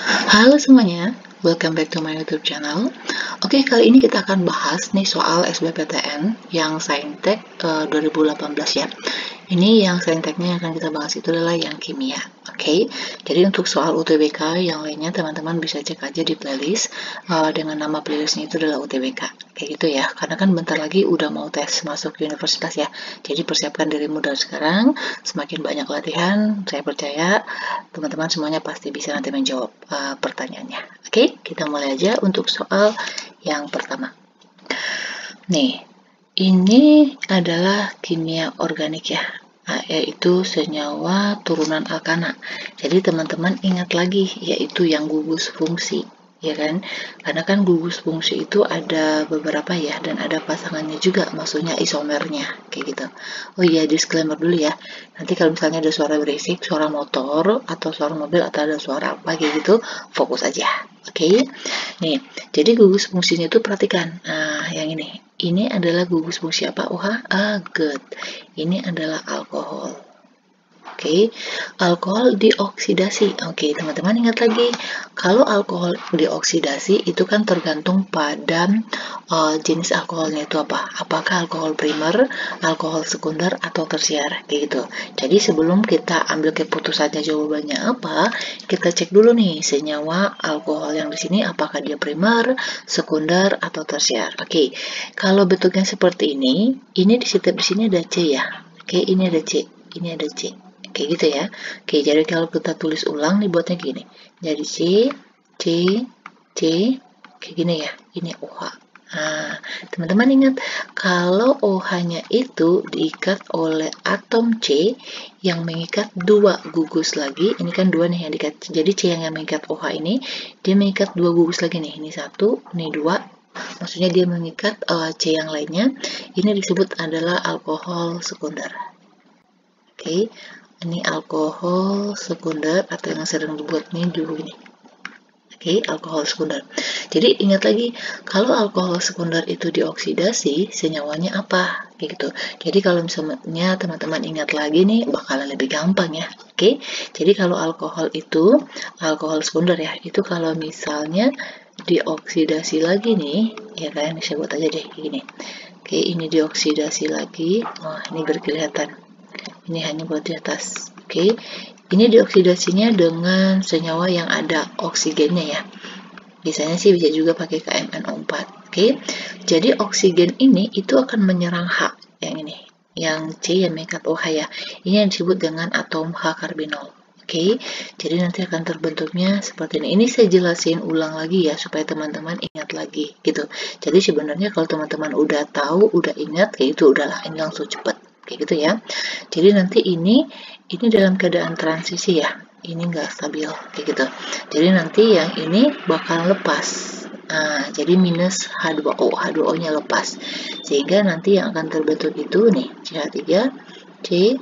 Halo semuanya, welcome back to my YouTube channel. Oke, kali ini kita akan bahas nih soal SBMPTN yang Saintek 2018 ya. Ini yang Sainteknya yang akan kita bahas itu adalah yang kimia. Oke, jadi untuk soal UTBK yang lainnya teman-teman bisa cek aja di playlist dengan nama playlistnya itu adalah UTBK. Kayak gitu ya, karena kan bentar lagi udah mau tes masuk universitas ya. Jadi persiapkan dirimu dari sekarang, semakin banyak latihan, saya percaya teman-teman semuanya pasti bisa nanti menjawab pertanyaannya. Oke, kita mulai aja untuk soal yang pertama. Nih, ini adalah kimia organik ya, yaitu senyawa turunan alkana. Jadi teman-teman ingat lagi, yaitu yang gugus fungsi, ya kan? Karena kan gugus fungsi itu ada beberapa ya, dan ada pasangannya juga, maksudnya isomernya, kayak gitu. Oh iya, disclaimer dulu ya. Nanti kalau misalnya ada suara berisik, suara motor, atau suara mobil, atau ada suara apa kayak gitu, fokus aja. Oke? Nih, jadi gugus fungsinya itu perhatikan. Nah, yang ini. Ini adalah gugus fungsi apa? Good. Ini adalah alkohol. Oke, alkohol dioksidasi. Oke, teman-teman ingat lagi, kalau alkohol dioksidasi itu kan tergantung pada jenis alkoholnya itu apa. Apakah alkohol primer, alkohol sekunder, atau tersier, kayak gitu. Jadi sebelum kita ambil keputusannya jawabannya apa, kita cek dulu nih senyawa alkohol yang di sini apakah dia primer, sekunder, atau tersier. Oke, kalau bentuknya seperti ini di sini ada C ya. Oke, ini ada C, ini ada C. Kayak gitu ya. Oke, jadi kalau kita tulis ulang nih buatnya gini. Jadi C, kayak gini ya. Ini OH. Nah, teman-teman ingat, kalau OH-nya itu diikat oleh atom C yang mengikat dua gugus lagi. Ini kan dua nih yang diikat. Jadi C yang mengikat OH ini, dia mengikat dua gugus lagi nih. Ini satu, ini dua. Maksudnya dia mengikat C yang lainnya. Ini disebut adalah alkohol sekunder. Oke, ini alkohol sekunder atau yang sering dibuat ini dulu ini. Oke, alkohol sekunder. Jadi ingat lagi, kalau alkohol sekunder itu dioksidasi, senyawanya apa? Kayak gitu. Jadi kalau misalnya teman-teman ingat lagi nih, bakalan lebih gampang ya. Oke, jadi kalau alkohol itu, alkohol sekunder ya, itu kalau misalnya dioksidasi lagi nih, ya kan, saya buat aja deh kayak gini. Oke, ini dioksidasi lagi. Wah, ini berkelihatan. Ini hanya buat di atas. Oke, ini dioksidasinya dengan senyawa yang ada oksigennya ya. Biasanya sih bisa juga pakai KMNO4. Oke, jadi oksigen ini itu akan menyerang H yang ini, yang C yang mengikat OH ya. Ini yang disebut dengan atom H karbinol. Oke, jadi nanti akan terbentuknya seperti ini. Ini saya jelasin ulang lagi ya supaya teman-teman ingat lagi gitu. Jadi sebenarnya kalau teman-teman udah tahu, udah ingat, kayak itu udahlah, ini langsung cepet kayak gitu ya. Jadi nanti ini dalam keadaan transisi ya, ini enggak stabil kayak gitu. Jadi nanti yang ini bakal lepas. Nah, jadi minus H2O, H2O-nya lepas. Sehingga nanti yang akan terbentuk itu nih CH3, C,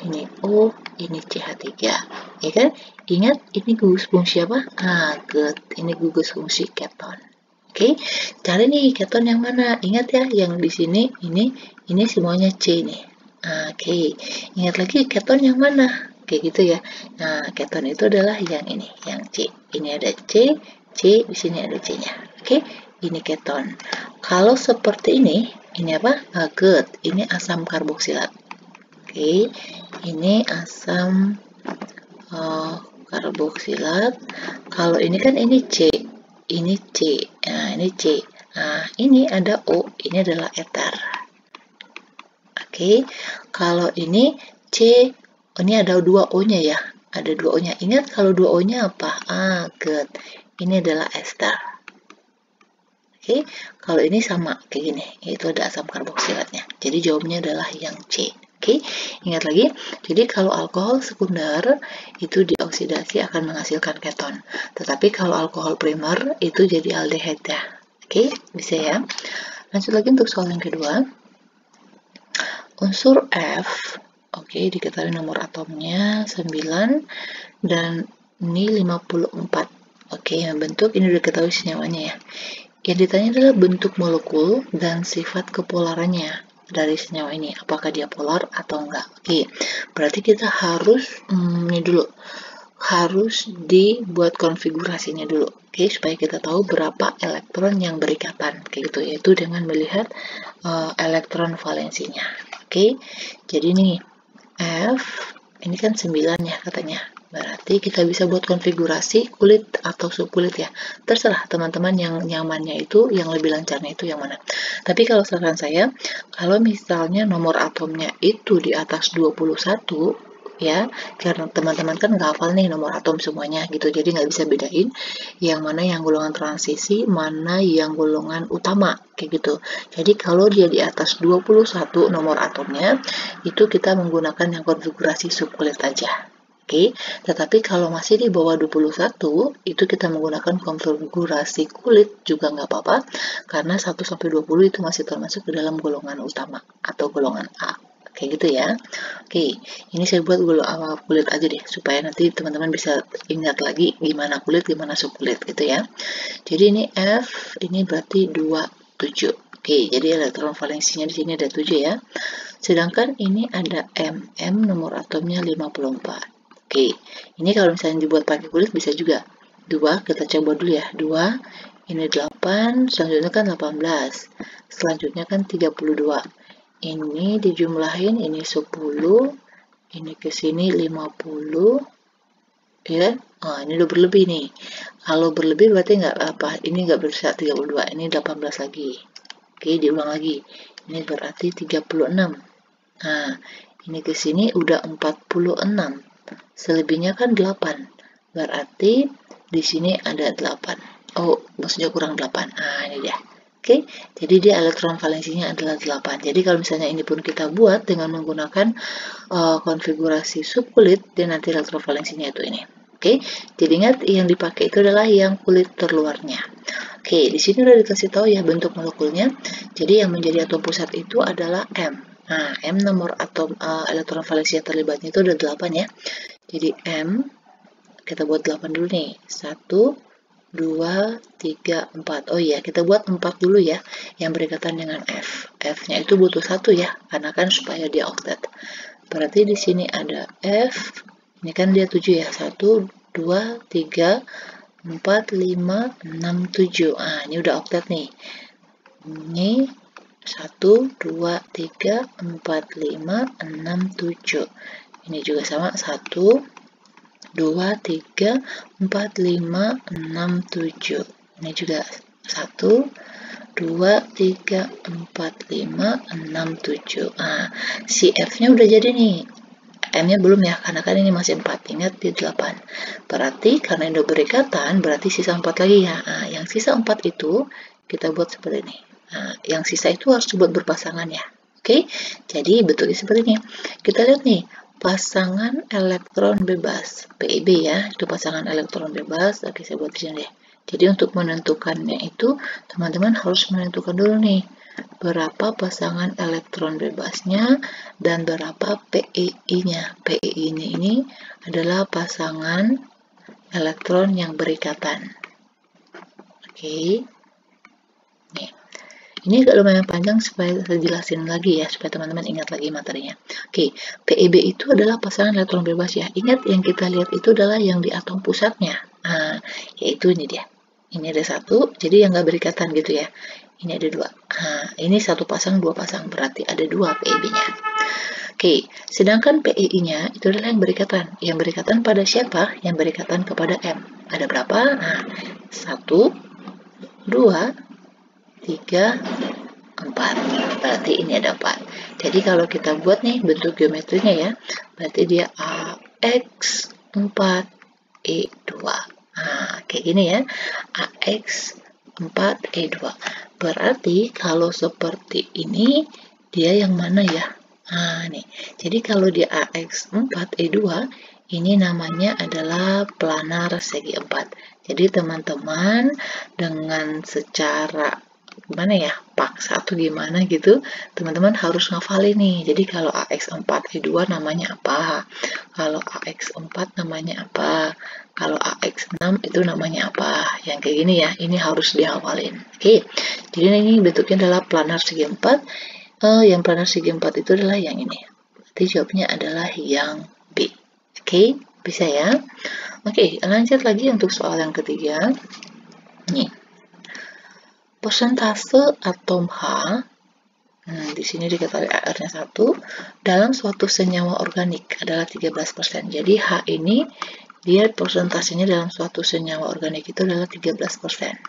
ini O, ini CH3. Ya kan? Ingat ini gugus fungsi apa? Good. Ini gugus fungsi keton. Oke, cari nih keton yang mana? Ingat ya, yang di sini ini semuanya C nih. Oke, ingat lagi keton yang mana? Kayak gitu ya. Nah, keton itu adalah yang ini, yang C. Ini ada C, di sini ada C-nya. Oke, ini keton. Kalau seperti ini apa? Good. Ini asam karboksilat. Oke, ini asam karboksilat. Kalau ini kan ini C. Ini C. Nah, ini C. Nah, ini ada O. Ini adalah eter. Oke, kalau ini C, ini ada dua O-nya ya. Ada dua O-nya. Ingat kalau dua O-nya apa? Good. Ini adalah ester. Oke, kalau ini sama kayak gini, yaitu ada asam karboksilatnya. Jadi jawabannya adalah yang C. Oke, ingat lagi. Jadi kalau alkohol sekunder itu dioksidasi akan menghasilkan keton. Tetapi kalau alkohol primer itu jadi aldehyde ya. Oke, bisa ya. Lanjut lagi untuk soal yang kedua. Unsur F, oke, diketahui nomor atomnya 9 dan ini 54. Oke, yang bentuk ini udah diketahui senyawanya ya. Yang ditanya adalah bentuk molekul dan sifat kepolarannya dari senyawa ini. Apakah dia polar atau enggak? Oke, berarti kita harus ini dulu. harus dibuat konfigurasinya dulu, oke, supaya kita tahu berapa elektron yang berikatan, kayak gitu, yaitu dengan melihat elektron valensinya. Oke, jadi nih F ini kan 9 ya katanya, berarti kita bisa buat konfigurasi kulit atau subkulit ya, terserah teman-teman yang nyamannya itu, yang lebih lancarnya itu yang mana. Tapi kalau saran saya, kalau misalnya nomor atomnya itu di atas 21 ya, karena teman-teman kan nggak hafal nih nomor atom semuanya gitu, jadi nggak bisa bedain yang mana yang golongan transisi, mana yang golongan utama, kayak gitu. Jadi kalau dia di atas 21 nomor atomnya, itu kita menggunakan yang konfigurasi subkulit aja. Oke, tetapi kalau masih di bawah 21, itu kita menggunakan konfigurasi kulit juga nggak apa-apa, karena 1-20 itu masih termasuk ke dalam golongan utama atau golongan A. Kayak gitu ya. Oke, ini saya buat kulit aja deh, supaya nanti teman-teman bisa ingat lagi gimana kulit, gimana subkulit gitu ya. Jadi ini F, ini berarti 27. Oke, jadi elektron valensinya di sini ada 7 ya. Sedangkan ini ada M nomor atomnya 54. Oke, ini kalau misalnya dibuat pakai kulit bisa juga. 2, kita coba dulu ya. 2, ini 8, selanjutnya kan 18. Selanjutnya kan 32. Ini dijumlahin, ini 10, ini ke sini 50, ya. Nah, ini udah berlebih nih. Kalau berlebih berarti nggak apa, ini nggak bisa 32, ini 18 lagi. Oke, diulang lagi. Ini berarti 36. Nah, ini ke sini udah 46. Selebihnya kan 8. Berarti di sini ada 8. Oh, maksudnya kurang 8. Nah, ini dia. Oke, jadi dia elektron valensinya adalah 8. Jadi kalau misalnya ini pun kita buat dengan menggunakan konfigurasi subkulit, dan nanti elektron valensinya itu ini. Oke, jadi ingat yang dipakai itu adalah yang kulit terluarnya. Oke, di sini udah dikasih tahu ya bentuk molekulnya. Jadi yang menjadi atom pusat itu adalah M. Nah, M nomor atom elektron valensi yang terlibatnya itu ada 8 ya. Jadi M, kita buat 8 dulu nih. 1, 2, 3, 4. Oh iya, kita buat 4 dulu ya, yang berikatan dengan F. F-nya itu butuh 1 ya, karena kan supaya dia oktet. Berarti di sini ada F, ini kan dia 7 ya. 1, 2, 3, 4, 5, 6, 7. Nah, ini udah oktet nih. Ini 1, 2, 3, 4, 5, 6, 7. Ini juga sama, 1, 2, 3, 4, 5, 6, 7. Ini juga 1, 2, 3, 4, 5, 6, 7. Nah, si F-nya udah jadi nih. M-nya belum ya, karena kan ini masih 4. Ingat di 8. Berarti karena ini udah berikatan, berarti sisa 4 lagi ya. Nah, yang sisa 4 itu kita buat seperti ini. Nah, yang sisa itu harus dibuat berpasangan ya. Oke, jadi bentuknya seperti ini. Kita lihat nih, pasangan elektron bebas, PEB ya, itu pasangan elektron bebas. Oke, saya buat di sini deh. Jadi untuk menentukannya itu, teman-teman harus menentukan dulu nih, berapa pasangan elektron bebasnya dan berapa PEI-nya. PEI-nya ini adalah pasangan elektron yang berikatan. Oke. Nih. Ini agak lumayan panjang supaya saya jelasin lagi ya, supaya teman-teman ingat lagi materinya. Oke, PEB itu adalah pasangan elektron bebas ya. Ingat yang kita lihat itu adalah yang di atom pusatnya. Nah, yaitu ini dia. Ini ada 1, jadi yang nggak berikatan gitu ya. Ini ada 2. Nah, ini 1 pasang, 2 pasang, berarti ada 2 PEB-nya. Oke, sedangkan PEI-nya itu adalah yang berikatan. Yang berikatan pada siapa? Yang berikatan kepada M. Ada berapa? Nah, 1, 2, 3, 4. Berarti ini ada 4. Jadi kalau kita buat nih bentuk geometrinya ya, berarti dia AX4E2. Nah, kayak gini ya. AX4E2. Berarti kalau seperti ini, dia yang mana ya? Nah, nih. Jadi kalau dia AX4E2, ini namanya adalah planar segi 4. Jadi teman-teman dengan secara gimana ya, paksa atau gimana gitu, teman-teman harus ngafalin nih. Jadi kalau AX4E2 namanya apa, kalau AX4 namanya apa, kalau AX6 itu namanya apa, yang kayak gini ya, ini harus dihafalin. Oke, jadi ini bentuknya adalah planar segi 4. Yang planar segi 4 itu adalah yang ini. Berarti jawabnya adalah yang B. Oke, bisa ya. Oke, lanjut lagi untuk soal yang ketiga. Nih, persentase atom H, di sini diketahui AR-nya 1, dalam suatu senyawa organik adalah 13%. Jadi H ini, dia persentasenya dalam suatu senyawa organik itu adalah 13%.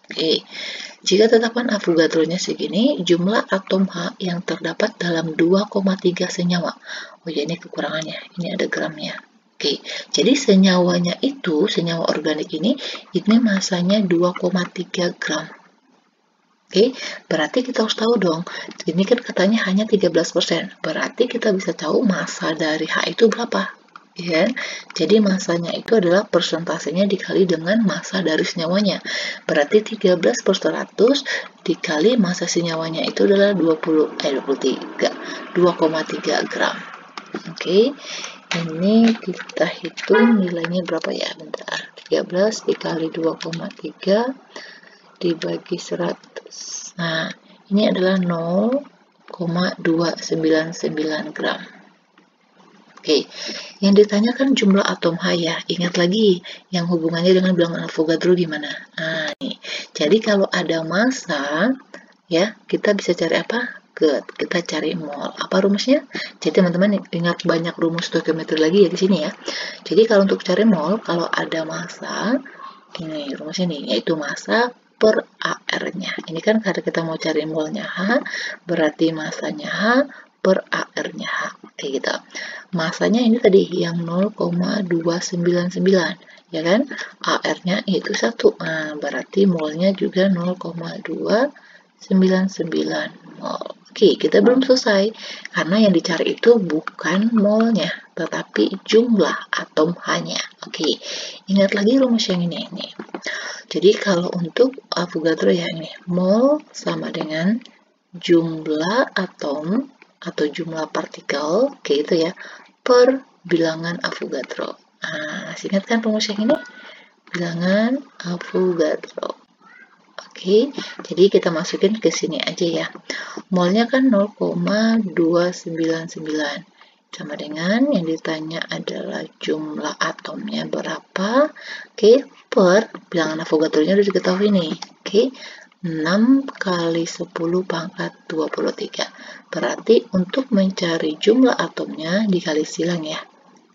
Oke, jika tetapan Avogadro-nya segini, jumlah atom H yang terdapat dalam 2,3 senyawa. Oh ya, ini kekurangannya, ini ada gramnya. Oke, jadi senyawanya itu, senyawa organik ini masanya 2,3 gram. Oke, berarti kita harus tahu dong, ini kan katanya hanya 13%, berarti kita bisa tahu massa dari H itu berapa, ya. Jadi massanya itu adalah persentasenya dikali dengan massa dari senyawanya, berarti 13/100 dikali massa senyawanya itu adalah 2,3 gram. Oke, ini kita hitung nilainya berapa ya, bentar, 13 dikali 2,3 dibagi 100. Nah, ini adalah 0,299 gram. Oke, yang ditanyakan jumlah atom H ya. Ingat lagi, yang hubungannya dengan bilangan Avogadro gimana? Nah, nih. Jadi kalau ada massa, ya, kita bisa cari apa? Kita cari mol. Apa rumusnya? Jadi teman-teman ingat banyak rumus stoikiometri lagi ya di sini ya. Jadi kalau untuk cari mol, kalau ada massa, ini rumusnya nih, yaitu massa per AR-nya. Ini kan karena kita mau cari molnya H, berarti massanya H per AR-nya H. Kayak gitu. Massanya ini tadi yang 0,299, ya kan? AR-nya itu 1. Nah, berarti molnya juga 0,299 mol. Oke, kita belum selesai. Karena yang dicari itu bukan molnya, tetapi jumlah atom H-nya. Oke, ingat lagi rumus yang ini. Jadi kalau untuk Avogadro ya ini, mol sama dengan jumlah atom atau jumlah partikel, kayak gitu ya, per bilangan Avogadro. Nah, masih ingat kan rumus yang ini? Bilangan Avogadro. Oke, jadi kita masukin ke sini aja ya. Molnya kan 0,299. Sama dengan yang ditanya adalah jumlah atomnya berapa. Oke, per bilangan Avogadro-nya udah diketahui nih. Oke, 6 kali 10 pangkat 23. Berarti untuk mencari jumlah atomnya dikali silang ya.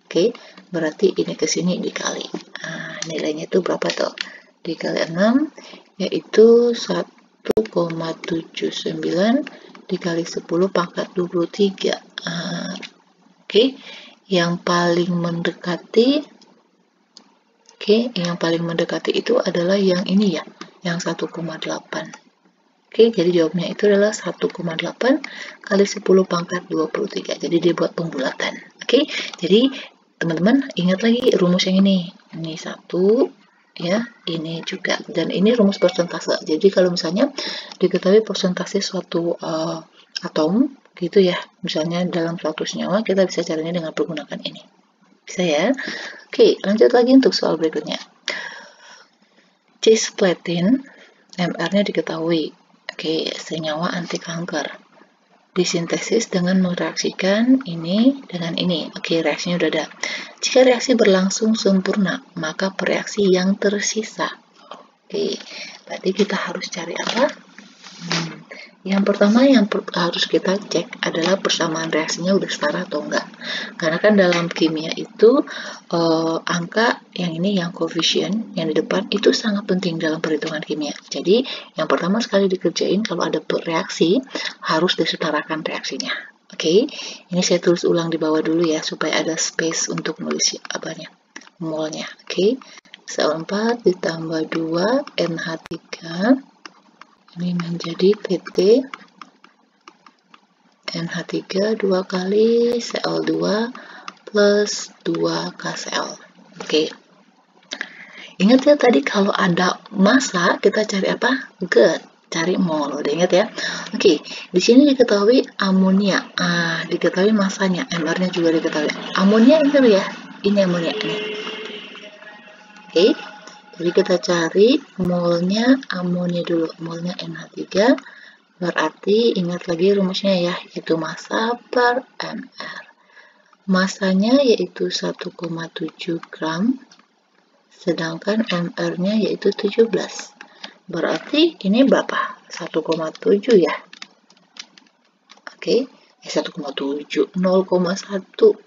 Oke, berarti ini ke sini dikali. Nah, nilainya itu berapa tuh? Dikali 6, yaitu 1,79 dikali 10 pangkat 23. Oke, yang paling mendekati itu adalah yang ini ya, yang 1,8. Oke, jadi jawabnya itu adalah 1,8 kali 10 pangkat 23. Jadi dia buat pembulatan. Oke, jadi teman-teman ingat lagi rumus yang ini. Ini 1, ya, ini juga. Dan ini rumus persentase. Jadi kalau misalnya diketahui persentase suatu atom, gitu ya, misalnya dalam suatu senyawa, kita bisa carinya dengan menggunakan ini. Bisa ya? Oke, lanjut lagi untuk soal berikutnya. Cisplatin, MR-nya diketahui. Oke, senyawa anti kanker. Disintesis dengan mereaksikan ini dengan ini. Oke, reaksinya udah ada. Jika reaksi berlangsung sempurna, maka pereaksi yang tersisa. Oke, berarti kita harus cari apa? Yang pertama yang harus kita cek adalah persamaan reaksinya udah setara atau enggak. Karena kan dalam kimia itu angka yang ini, yang koefisien yang di depan itu sangat penting dalam perhitungan kimia. Jadi yang pertama sekali dikerjain kalau ada reaksi harus disetarakan reaksinya. Oke, ini saya tulis ulang di bawah dulu ya supaya ada space untuk nulis apanya, molnya. Oke, sel 4 ditambah 2 NH3 ini menjadi PT NH3 2 kali Cl2 plus 2 KCl. Oke. Ingat ya tadi kalau ada massa kita cari apa? Cari mol. Udah ingat ya? Oke. Di sini diketahui amonia. Diketahui massanya. MR-nya juga diketahui. Amonia ini ya. Ini amonia ini. Oke. Jadi kita cari molnya amonia dulu. Molnya NH3. Berarti ingat lagi rumusnya ya, yaitu massa per MR. Masanya yaitu 1,7 gram, sedangkan MR-nya yaitu 17. Berarti ini berapa? 1,7 ya. Oke, 1,7, 0,1,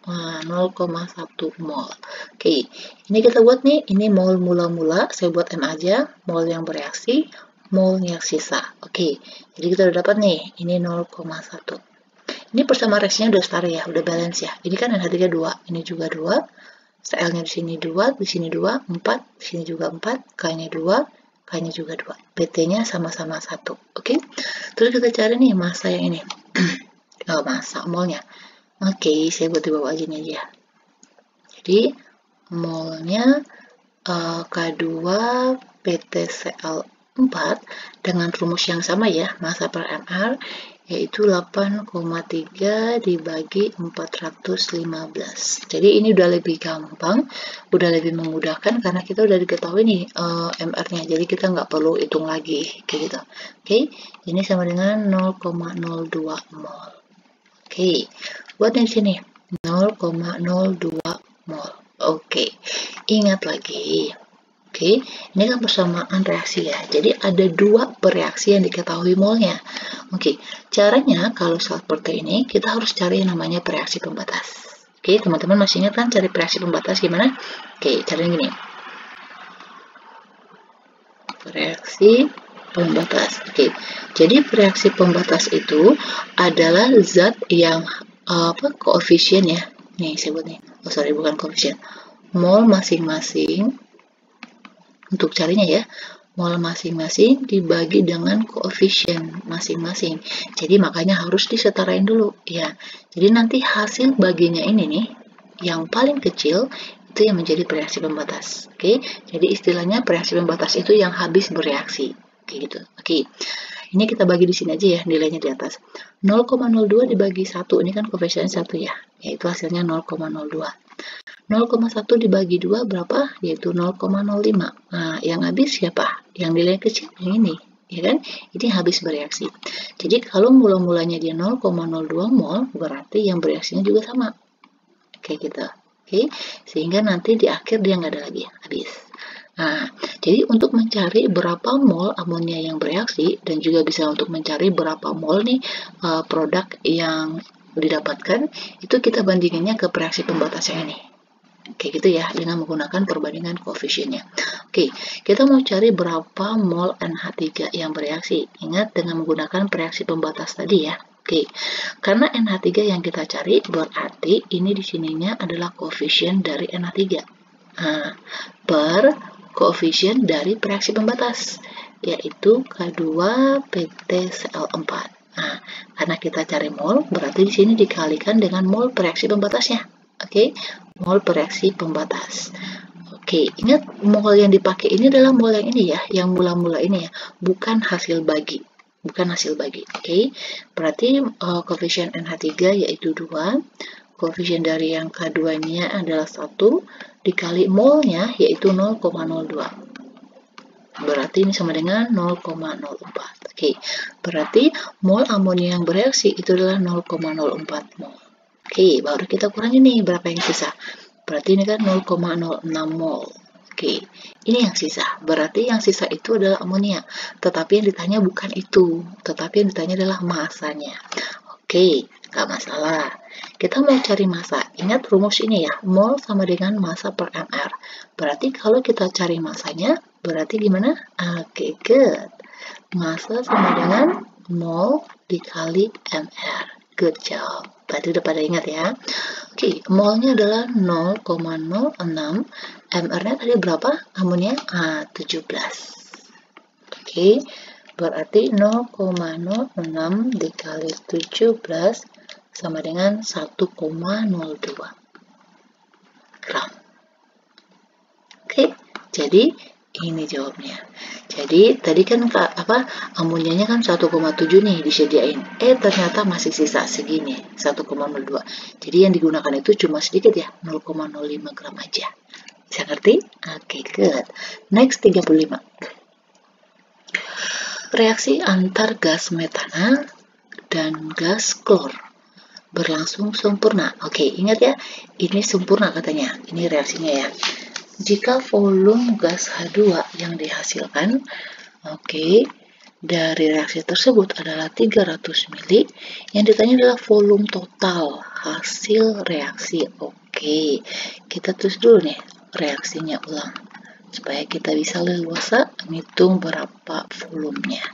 nah 0,1 mol. Oke, ini kita buat nih, ini mol mula-mula, saya buat M aja, mol yang bereaksi, mol yang sisa. Oke, jadi kita udah dapat nih, ini 0,1. Ini persamaan reaksinya udah setara ya, udah balance ya. Ini kan NH3 2, ini juga 2, Cl-nya di sini 2, di sini 2, 4, di sini juga 4, K-nya 2, K-nya juga 2. PT-nya sama-sama 1. Oke. Terus kita cari nih massa yang ini. Massa molnya. Oke, saya buat di bawah aja nih aja. Jadi molnya K2 PtCl4 dengan rumus yang sama ya, massa per mR yaitu 8,3 dibagi 415. Jadi ini udah lebih gampang, udah lebih memudahkan karena kita udah diketahui nih MR-nya. Jadi kita nggak perlu hitung lagi kayak gitu. Oke, ini sama dengan 0,02 mol. Oke, buat di sini 0,02 mol. Oke, ingat lagi. Oke, ini kan persamaan reaksi ya. Jadi ada dua bereaksi yang diketahui molnya. Oke, caranya kalau seperti ini kita harus cari yang namanya reaksi pembatas. Oke, teman-teman masih ingat kan cari reaksi pembatas gimana? Oke, caranya gini. Reaksi pembatas. Oke, jadi reaksi pembatas itu adalah zat yang koefisien ya. Nih saya buat nih. Oh sorry, bukan koefisien. Mol masing-masing. Untuk carinya ya, mol masing-masing dibagi dengan koefisien masing-masing. Jadi makanya harus disetarain dulu ya. Jadi nanti hasil baginya ini nih, yang paling kecil itu yang menjadi reaksi pembatas. Oke, jadi istilahnya reaksi pembatas itu yang habis bereaksi. Kayak gitu. Oke. Ini kita bagi di sini aja ya, nilainya di atas. 0,02 dibagi 1, ini kan koefisien 1 ya, yaitu hasilnya 0,02. 0,1 dibagi 2 berapa? Yaitu 0,05. Nah, yang habis siapa? Yang nilai kecil yang ini, ya kan? Ini habis bereaksi. Jadi kalau mula-mulanya dia 0,02 mol, berarti yang bereaksinya juga sama. Kayak gitu. Oke, sehingga nanti di akhir dia nggak ada lagi, habis. Nah, jadi untuk mencari berapa mol amonia yang bereaksi dan juga bisa untuk mencari berapa mol nih produk yang didapatkan, itu kita bandinginnya ke reaksi pembatas yang ini. Kayak gitu ya, dengan menggunakan perbandingan koefisiennya. Oke, kita mau cari berapa mol NH3 yang bereaksi. Ingat dengan menggunakan reaksi pembatas tadi ya. Oke, karena NH3 yang kita cari berarti ini di sininya adalah koefisien dari NH3. Nah, per koefisien dari reaksi pembatas, yaitu K2 PtCl4. Nah, karena kita cari mol, berarti di sini dikalikan dengan mol reaksi pembatasnya. Oke, mol reaksi pembatas. Oke, ingat mol yang dipakai ini adalah mol yang ini ya, yang mula-mula ini ya, bukan hasil bagi. Bukan hasil bagi. Oke, berarti koefisien NH3 yaitu 2, koefisien dari yang K2-nya adalah 1, dikali molnya yaitu 0,02. Berarti ini sama dengan 0,04. Oke, berarti mol amonia yang bereaksi itu adalah 0,04 mol. Oke, baru kita kurangi nih berapa yang sisa. Berarti ini kan 0,06 mol. Oke, ini yang sisa. Berarti yang sisa itu adalah amonia. Tetapi yang ditanya bukan itu. Tetapi yang ditanya adalah masanya. Oke, nggak masalah. Kita mau cari massa. Ingat rumus ini ya, mol sama dengan massa per mR. Berarti kalau kita cari massanya, berarti gimana? Oke, good. Massa sama dengan mol dikali mR. Good job. Berarti udah pada ingat ya. Oke, molnya adalah 0,06. MR-nya tadi berapa? Amonia 17. Oke, berarti 0,06 dikali 17 sama dengan 1,02 gram. Oke, jadi ini jawabnya. Jadi tadi kan amonianya kan 1,7 nih disediain. Ternyata masih sisa segini, 1,02. Jadi yang digunakan itu cuma sedikit ya, 0,05 gram aja. Bisa ngerti? Oke, good. Next 35. Reaksi antar gas metana dan gas klor berlangsung sempurna. Oke, ingat ya, ini sempurna katanya. Ini reaksinya ya. Jika volume gas H2 yang dihasilkan, dari reaksi tersebut adalah 300 mili, yang ditanya adalah volume total hasil reaksi. Oke, kita tulis dulu nih reaksinya ulang, supaya kita bisa leluasa ngitung berapa volumenya.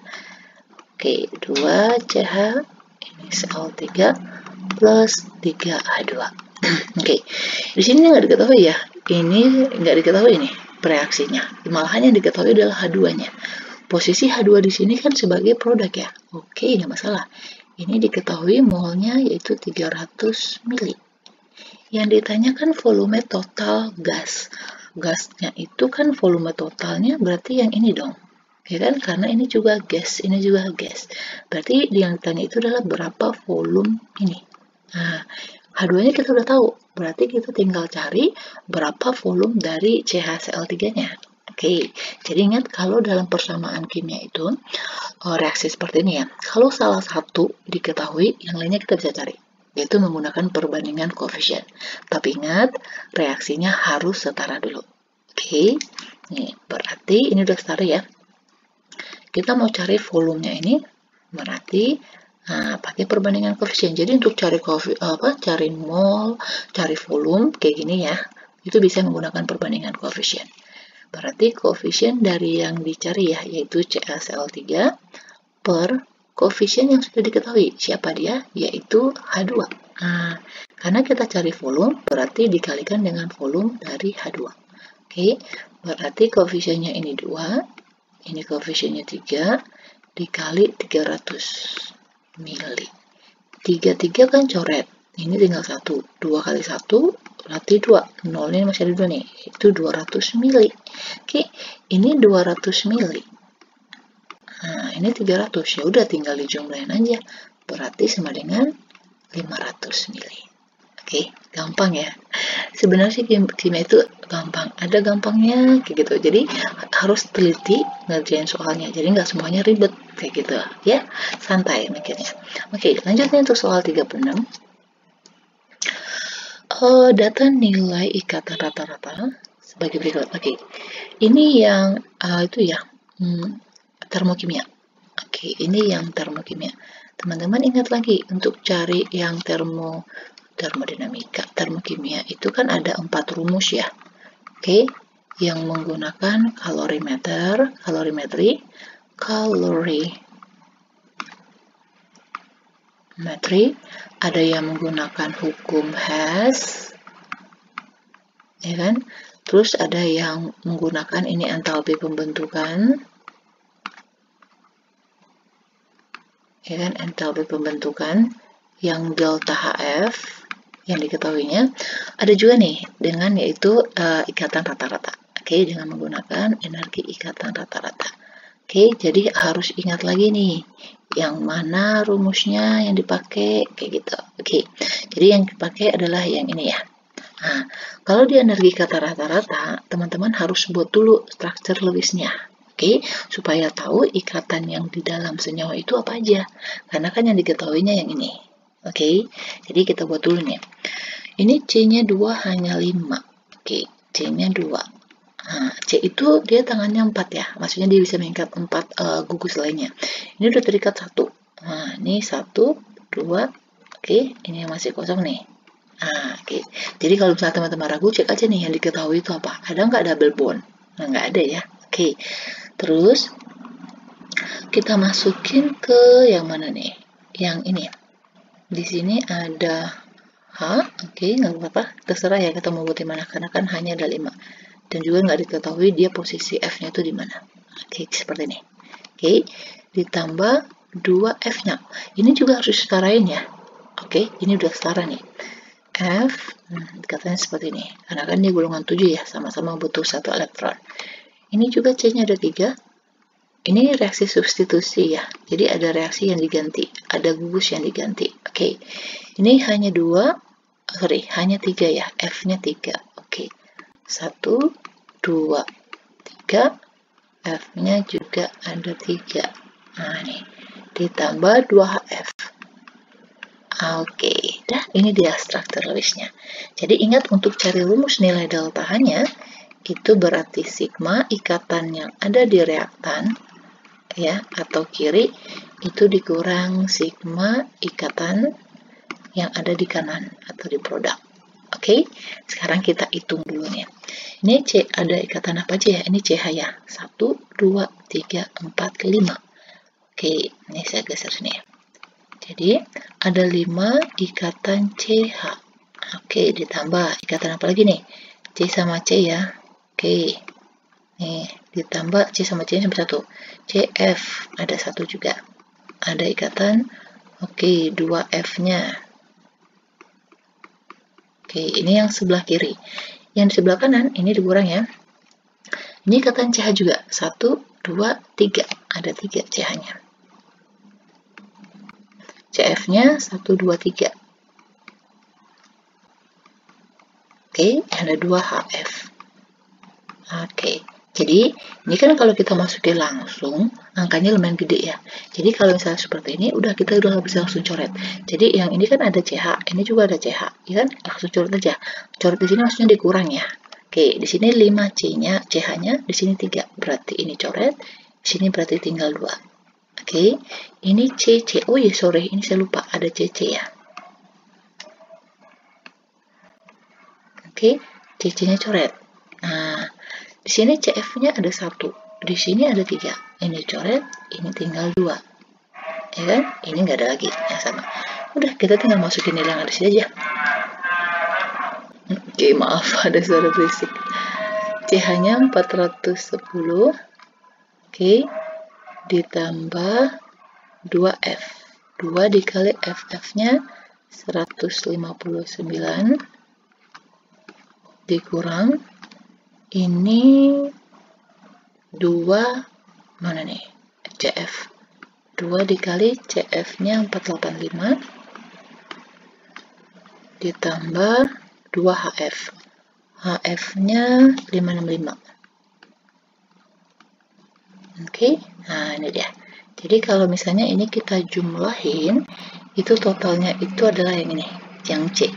Oke, 2CH, ini Cl3 plus 3H2. Oke, di sini nggak diketahui ya, ini nggak diketahui nih reaksinya, malahan yang diketahui adalah H2-nya. Posisi H2 di sini kan sebagai produk ya. Oke, nggak masalah. Ini diketahui molnya yaitu 300 mili. Yang ditanyakan volume total gas. Gasnya itu kan volume totalnya berarti yang ini dong. Ya kan? Karena ini juga gas, ini juga gas. Berarti yang ditanya itu adalah berapa volume ini. Nah, H2-nya kita udah tahu. Berarti kita tinggal cari berapa volume dari CHCl3-nya. Oke, jadi ingat kalau dalam persamaan kimia itu reaksi seperti ini ya. Kalau salah satu diketahui, yang lainnya kita bisa cari, yaitu menggunakan perbandingan koefisien. Tapi ingat, reaksinya harus setara dulu. Oke, nih berarti ini udah setara ya. Kita mau cari volumenya ini, berarti pakai perbandingan koefisien. Jadi untuk cari mol, cari volume kayak gini ya, itu bisa menggunakan perbandingan koefisien. Berarti koefisien dari yang dicari ya, yaitu CaCl3 per koefisien yang sudah diketahui. Siapa dia? Yaitu H2. Nah, karena kita cari volume, berarti dikalikan dengan volume dari H2. Oke, berarti koefisiennya ini 2, ini koefisiennya 3, dikali 300 mili. 3 kan coret, ini tinggal 1, 2 kali 1 berarti 2, 0 ini masih ada 2 nih, itu 200 mili. Oke, ini 200 mili. Nah, ini 300, ya udah tinggal dijumlahin aja, berarti sama dengan 500 mili. Oke, gampang ya. Sebenarnya sih kimia itu gampang, ada gampangnya kayak gitu. Jadi harus teliti ngerjain soalnya, jadi nggak semuanya ribet kayak gitu ya, santai mikirnya. Oke, lanjutnya untuk soal 36. Data nilai ikatan rata-rata sebagai berikut. Oke, ini yang itu ya, termokimia. Oke, ini yang termokimia. Teman-teman ingat lagi untuk cari yang termodinamika, termokimia itu kan ada 4 rumus ya. Oke, yang menggunakan kalorimetri, ada yang menggunakan hukum Hess, ya kan? Terus ada yang menggunakan ini entalpi pembentukan, ya kan? Entalpi pembentukan yang delta HF yang diketahuinya. Ada juga nih dengan yaitu ikatan rata-rata. Oke, dengan menggunakan energi ikatan rata-rata. Oke, jadi harus ingat lagi nih yang mana rumusnya yang dipakai kayak gitu. Oke, jadi yang dipakai adalah yang ini ya. Nah, kalau di energi ikatan rata-rata, teman-teman harus buat dulu struktur Lewisnya. Oke, supaya tahu ikatan yang di dalam senyawa itu apa aja. Karena kan yang diketahuinya yang ini. Oke, jadi kita buat dulu nih. Ini C-nya 2 hanya 5. Oke, C-nya 2. Nah, C itu dia tangannya 4 ya. Maksudnya dia bisa mengikat 4 gugus lainnya. Ini udah terikat 1. Nah, ini 1, 2. Oke, ini masih kosong nih. Nah, oke. Jadi kalau misalnya teman-teman ragu, cek aja nih yang diketahui itu apa. Ada nggak double bond? Nah, nggak ada ya. Oke. Terus kita masukin ke yang mana nih? Yang ini. Di sini ada H. Oke, nggak apa-apa. Terserah ya kita mau buat di mana, karena kan hanya ada 5. Dan juga nggak diketahui dia posisi F-nya itu di mana. Oke, seperti ini. Oke, ditambah 2F-nya. Ini juga harus disetarain ya. Oke, ini udah setara nih. F, katanya seperti ini. Karena kan dia golongan 7 ya, sama-sama butuh 1 elektron. Ini juga C-nya ada 3. Ini reaksi substitusi ya. Jadi ada reaksi yang diganti, ada gugus yang diganti. Oke, ini hanya 3 ya. F-nya 3. Oke, 1, 2, 3. F-nya juga ada 3. Nah, nih. Ditambah 2HF. Oke, dah ini dia struktur listnya. Jadi ingat untuk cari rumus nilai delta H-nya, itu berarti sigma ikatan yang ada di reaktan, ya, atau kiri, itu dikurang sigma ikatan yang ada di kanan atau di produk. Oke, sekarang kita hitung dulu nih. Ini C ada ikatan apa aja ya? Ini CH ya. 1, 2, 3, 4, 5. Oke, ini saya geser sini. Jadi ada 5 ikatan CH. Oke, ditambah ikatan apa lagi nih? C sama C ya. Oke. Nih, ditambah C sama C sampai 1. CF ada 1 juga. Ada ikatan. Oke, 2F-nya. Oke, ini yang sebelah kiri. Yang di sebelah kanan, ini dikurang ya. Ini ikatan CH juga. 1, 2, 3. Ada 3 CH-nya. CF-nya 1, 2, 3. Oke, ada 2 HF. Oke, jadi ini kan kalau kita masukin langsung, angkanya lumayan gede ya. Jadi kalau misalnya seperti ini, kita udah bisa langsung coret. Jadi yang ini kan ada CH, ini juga ada CH, ya kan? Langsung coret aja. Coret di sini maksudnya dikurang ya. Oke, di sini 5 C-nya, CH-nya, di sini 3. Berarti ini coret, di sini berarti tinggal 2. Oke, ini CC. Oh iya, sorry, ini saya lupa ada CC ya. Oke, CC-nya coret. Nah, di sini CF-nya ada 1, di sini ada 3. Ini coret, ini tinggal 2. Ya kan? Ini nggak ada lagi yang sama. Udah, kita tinggal masukin nilai yang ada di sini aja. Oke, maaf ada suara berisik. CH-nya 410. Oke, ditambah 2F. 2 dikali FF-nya 159 dikurang ini 2 mana nih? CF. 2 dikali CF-nya 485 ditambah 2 HF. HF-nya 565. Oke, nah ini dia. Jadi kalau misalnya ini kita jumlahin, itu totalnya itu adalah yang ini, yang C,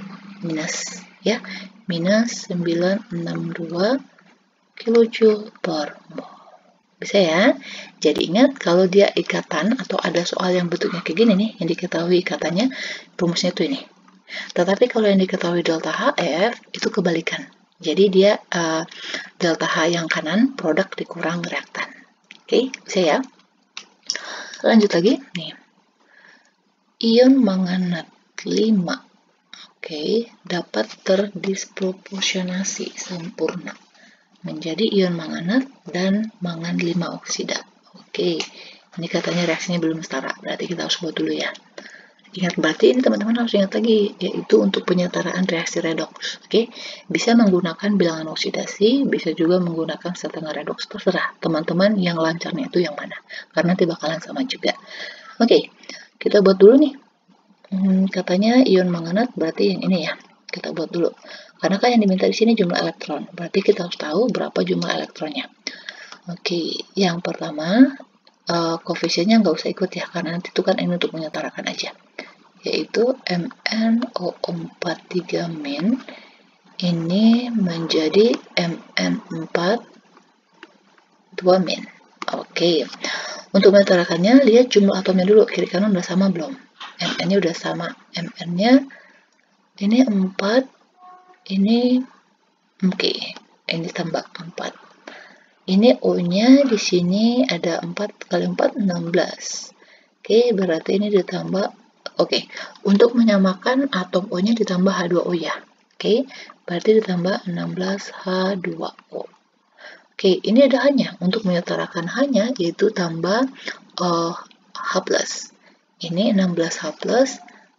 minus ya, minus 962 kilojoule per mol. Bisa ya? Jadi ingat kalau dia ikatan atau ada soal yang bentuknya kayak gini nih, yang diketahui ikatannya, rumusnya itu ini. Tetapi kalau yang diketahui delta HF itu kebalikan. Jadi dia delta H yang kanan produk dikurang reaktan. Oke, bisa ya? Lanjut lagi nih. Ion manganat 5. Oke, dapat terdisproporsionasi sempurna menjadi ion manganat dan mangan 5 oksida. Oke, ini katanya reaksinya belum setara, berarti kita harus buat dulu ya. Ingat, berarti ini teman-teman harus ingat lagi, yaitu untuk penyetaraan reaksi redoks. Oke, bisa menggunakan bilangan oksidasi, bisa juga menggunakan setengah redoks, terserah teman-teman yang lancarnya itu yang mana, karena nanti bakalan sama juga. Oke, kita buat dulu nih. Katanya ion manganat berarti yang ini ya. Kita buat dulu. Karena kan yang diminta di sini jumlah elektron, berarti kita harus tahu berapa jumlah elektronnya. Oke, yang pertama koefisiennya nggak usah ikut ya, karena nanti itu kan ini untuk menyetarakan aja, yaitu MnO43- ini menjadi Mn42-. Oke, untuk menyetarakannya lihat jumlah atomnya dulu, kiri kanan udah sama belum? Mn-nya udah sama, Mn-nya ini 4, ini oke, ini tambah 4. Ini O-nya di sini ada 4 kali 4, 16. Oke, berarti ini ditambah. Oke, untuk menyamakan atom O-nya ditambah H2O ya. Oke, berarti ditambah 16H2O. Oke, ini ada H-nya. Untuk menyetarakan H-nya yaitu tambah H+. Ini 16H+,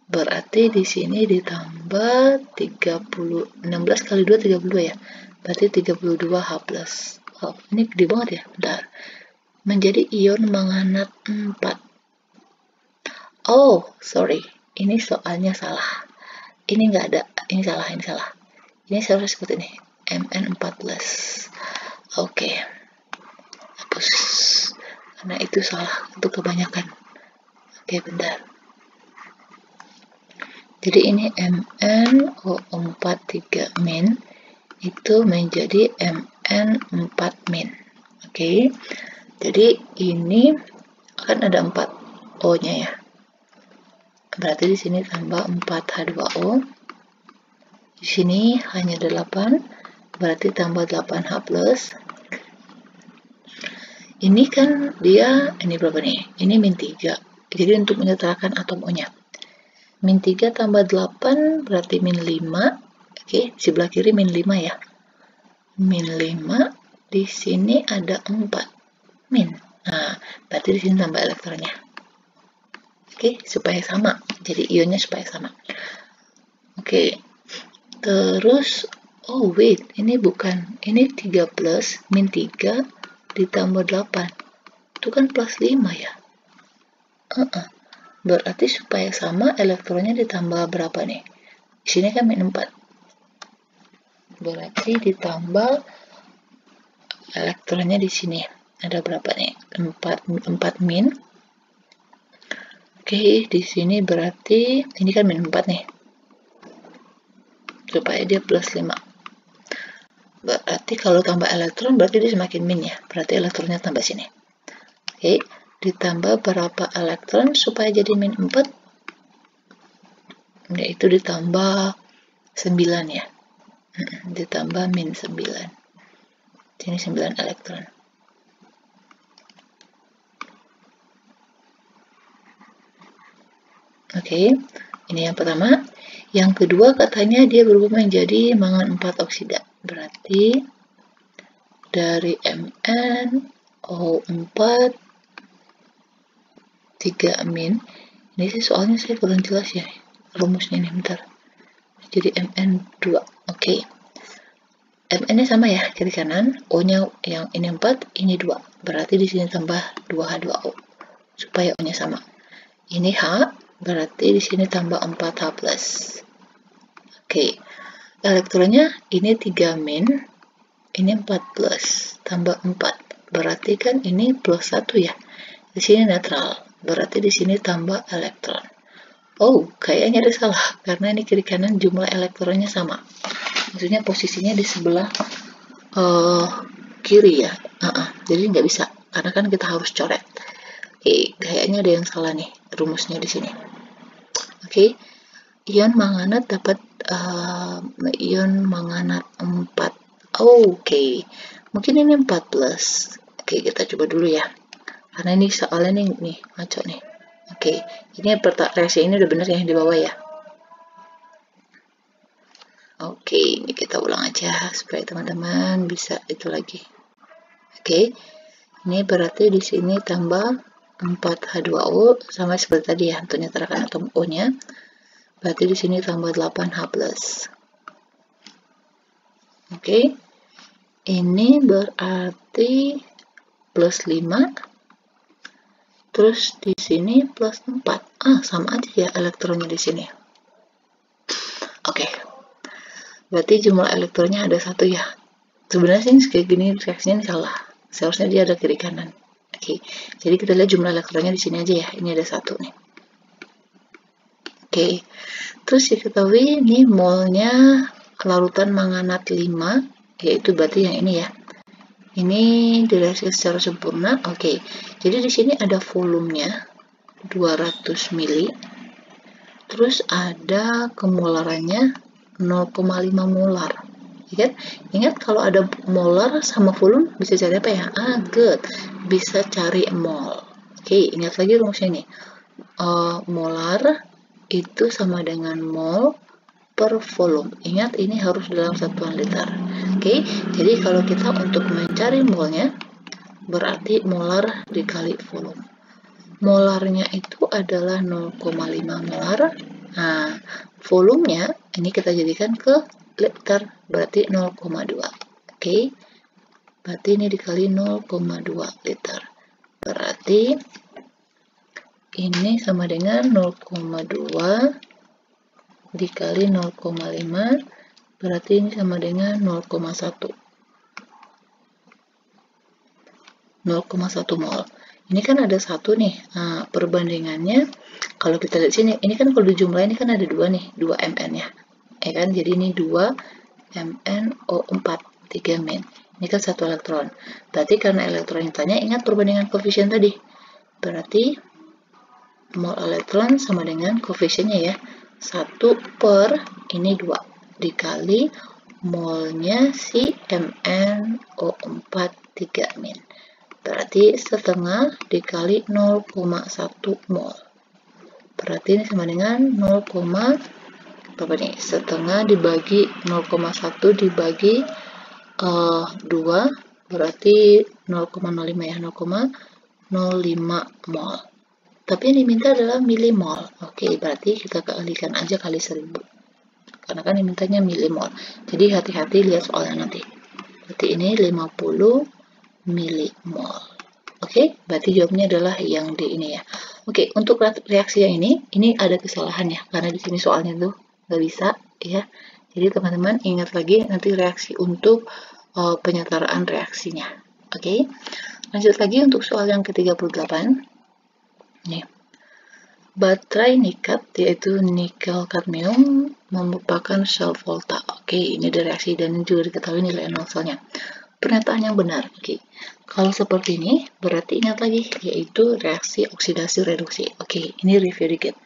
berarti di sini ditambah 30, 16 kali 2 32 ya. Berarti 32H+. Oh, ini gede banget ya, bentar. Menjadi ion manganat 4. Oh, sorry. Ini soalnya salah. Ini nggak ada. Ini salah, ini salah. Ini seharusnya seperti ini. Mn14. Oke. Hapus. Karena itu salah. Itu kebanyakan. Oke, bentar. Jadi ini MnO43 min itu menjadi Mn4 min. Oke. Jadi ini kan ada 4 O-nya ya. Berarti di sini tambah 4H2O. Di sini hanya 8, berarti tambah 8H+. Ini kan dia, ini berapa nih? Ini min 3. Jadi untuk menyetarkan atom O-nya. Min 3 tambah 8 berarti min 5. Oke, sebelah kiri min 5 ya. Min 5, di sini ada 4 min. Nah, berarti di sini tambah elektronnya. Oke, supaya sama. Jadi ionnya supaya sama. Oke. Terus, oh wait, ini bukan. Ini 3 plus, min 3 ditambah 8. Itu kan plus 5 ya. Berarti supaya sama, elektronnya ditambah berapa nih? Di sini kan min 4. Berarti ditambah elektronnya di sini. Ada berapa nih? 4 min. Oke, di sini berarti ini kan min 4 nih. Supaya dia plus 5. Berarti kalau tambah elektron berarti dia semakin min ya. Berarti elektronnya tambah sini. Oke, ditambah berapa elektron supaya jadi min 4? Yaitu ditambah 9 ya. Ditambah min 9. Sini 9 elektron. Oke, ini yang pertama. Yang kedua katanya dia berubah menjadi mangan 4 oksida. Berarti dari MnO4 3 min. Ini sih soalnya saya kurang jelas ya rumusnya nih, bentar. Jadi Mn2. Oke. Mn-nya sama ya, kiri kanan. O-nya yang ini 4, ini 2. Berarti di sini tambah 2H2O supaya O-nya sama. Ini H, berarti di sini tambah 4H+. Oke. Elektronnya ini 3 min, ini 4 plus, tambah 4. Berarti kan ini plus 1 ya. Di sini netral. Berarti di sini tambah elektron. Oh, kayaknya ada salah karena ini kiri kanan jumlah elektronnya sama. Maksudnya posisinya di sebelah kiri ya. Jadi nggak bisa karena kan kita harus coret. Oke, kayaknya ada yang salah nih rumusnya di sini. Oke, ion manganat dapat ion manganat 4. Oke, mungkin ini 4 plus. Oke, kita coba dulu ya. Karena ini soalnya nih ngaco nih. Oke, ini reaksi ini udah bener ya di bawah ya. Oke, ini kita ulang aja supaya teman-teman bisa itu lagi. Oke, ini berarti di sini tambah 4H2O sama seperti tadi ya untuk nyetralkan atom O-nya. Berarti di sini tambah 8H+. Oke, ini berarti plus 5. Terus di sini plus 4. Sama aja ya elektronnya di sini. Oke. Berarti jumlah elektronnya ada 1 ya. Sebenarnya sih kayak gini reaksinya ini salah. Seharusnya dia ada kiri kanan. Oke. Jadi kita lihat jumlah elektronnya di sini aja ya. Ini ada 1 nih. Oke. Terus diketahui ini molnya larutan manganat 5, yaitu berarti yang ini ya. Ini direaksi secara sempurna. Oke. Jadi di sini ada volumenya 200 mili. Terus ada kemolarannya 0,5 molar. Ingat kalau ada molar sama volume bisa cari apa ya? Good. Bisa cari mol. Oke, ingat lagi rumusnya nih. Molar itu sama dengan mol per volume. Ingat ini harus dalam satuan liter. Oke, jadi kalau kita untuk mencari molnya berarti molar dikali volume. Molarnya itu adalah 0,5 molar. Nah, volumenya ini kita jadikan ke liter, berarti 0,2. Oke, berarti ini dikali 0,2 liter. Berarti ini sama dengan 0,2 dikali 0,5, berarti ini sama dengan 0,1 mol. Ini kan ada satu nih, perbandingannya kalau kita lihat sini, ini kan kalau dijumlah ini kan ada 2 nih, 2 Mn ya. Ya kan, jadi ini 2 MnO4, 3 min. Ini kan satu elektron. Berarti karena elektron yang tanya, ingat perbandingan koefisien tadi. Berarti mol elektron sama dengan koefisiennya ya. 1 per ini 2 dikali molnya si MnO4 3 min. Berarti setengah dikali 0,1 mol. Berarti ini sama dengan 0, berapa nih? Setengah dibagi 0,1 dibagi 2 berarti 0,05 ya, 0,05 mol. Tapi yang diminta adalah milimol. Oke, berarti kita kalikan aja kali 1000. Karena kan dimintanya milimol. Jadi hati-hati lihat soalnya nanti. Berarti ini 50 milimol. Oke, berarti jawabnya adalah yang D ini ya. Oke, untuk reaksi yang ini ada kesalahan ya. Karena di sini soalnya tuh nggak bisa ya. Jadi teman-teman ingat lagi nanti reaksi untuk penyetaraan reaksinya. Oke, lanjut lagi untuk soal yang ke-38. Nih, baterai nikel yaitu nikel kadmium merupakan sel volta. Oke, ini ada reaksi dan juga diketahui nilai nolnya. Pernyataan yang benar. Oke, kalau seperti ini berarti ingat lagi yaitu reaksi oksidasi reduksi. Oke, ini review dikit.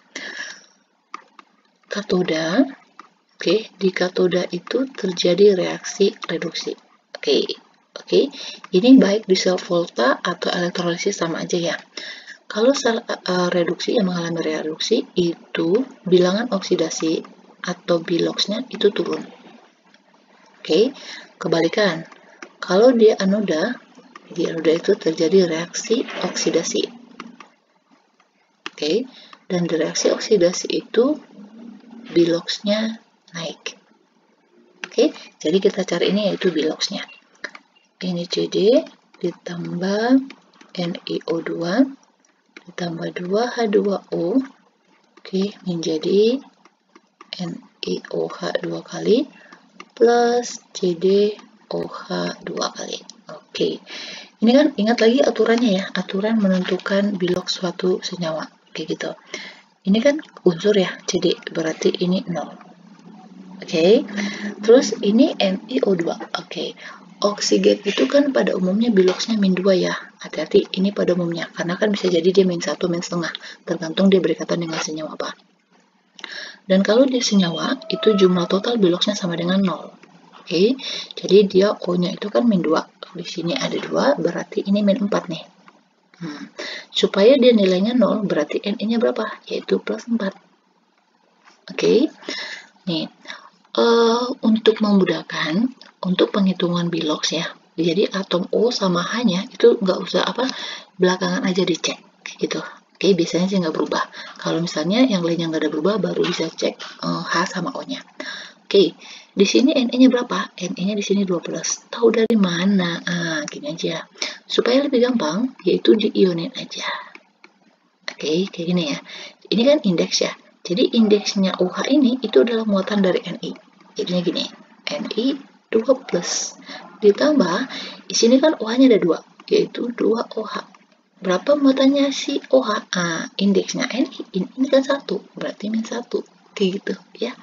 Katoda. Oke, di katoda itu terjadi reaksi reduksi. Oke, ini baik di sel volta atau elektrolisis sama aja ya. Kalau sel reduksi yang mengalami reduksi itu bilangan oksidasi atau biloxnya itu turun. Oke, kebalikan. Kalau di anoda itu terjadi reaksi oksidasi. Oke, dan di reaksi oksidasi itu biloxnya naik. Oke, jadi kita cari ini yaitu biloxnya. Ini CD ditambah NiO2 ditambah 2H2O, oke, menjadi NiOH 2 kali plus CdOH 2 kali. Oke, ini kan ingat lagi aturannya ya, aturan menentukan bilox suatu senyawa, kayak gitu. Ini kan unsur ya, CD, berarti ini 0. Oke, terus ini NiO2, oke. Oksigen itu kan pada umumnya biloxnya min 2 ya. Hati-hati, ini pada umumnya. Karena kan bisa jadi dia min 1, min setengah. Tergantung dia berikatan dengan senyawa apa. Dan kalau dia senyawa, itu jumlah total biloxnya sama dengan 0. Oke, jadi dia O-nya itu kan min 2. Di sini ada 2, berarti ini min 4 nih. Supaya dia nilainya 0, berarti Ne-nya berapa? Yaitu plus 4. Oke, nih. Untuk memudahkan untuk penghitungan bilox ya, jadi atom O sama H-nya itu nggak usah belakangan aja dicek gitu. Oke, biasanya sih nggak berubah. Kalau misalnya yang lainnya nggak ada berubah, baru bisa cek H sama O-nya. Oke, di sini Ne-nya berapa? Ne-nya di sini 12. Tahu dari mana? Gini aja. Supaya lebih gampang, yaitu diionin aja. Oke, kayak gini ya. Ini kan indeks ya. Jadi indeksnya OH ini itu adalah muatan dari Ni. Jadinya gini, Ni 2 plus. Ditambah, di sini kan OH-nya ada 2, yaitu 2 OH. Berapa muatannya si OH? Indeksnya Ni, ini kan 1, berarti min 1. Kayak gitu ya.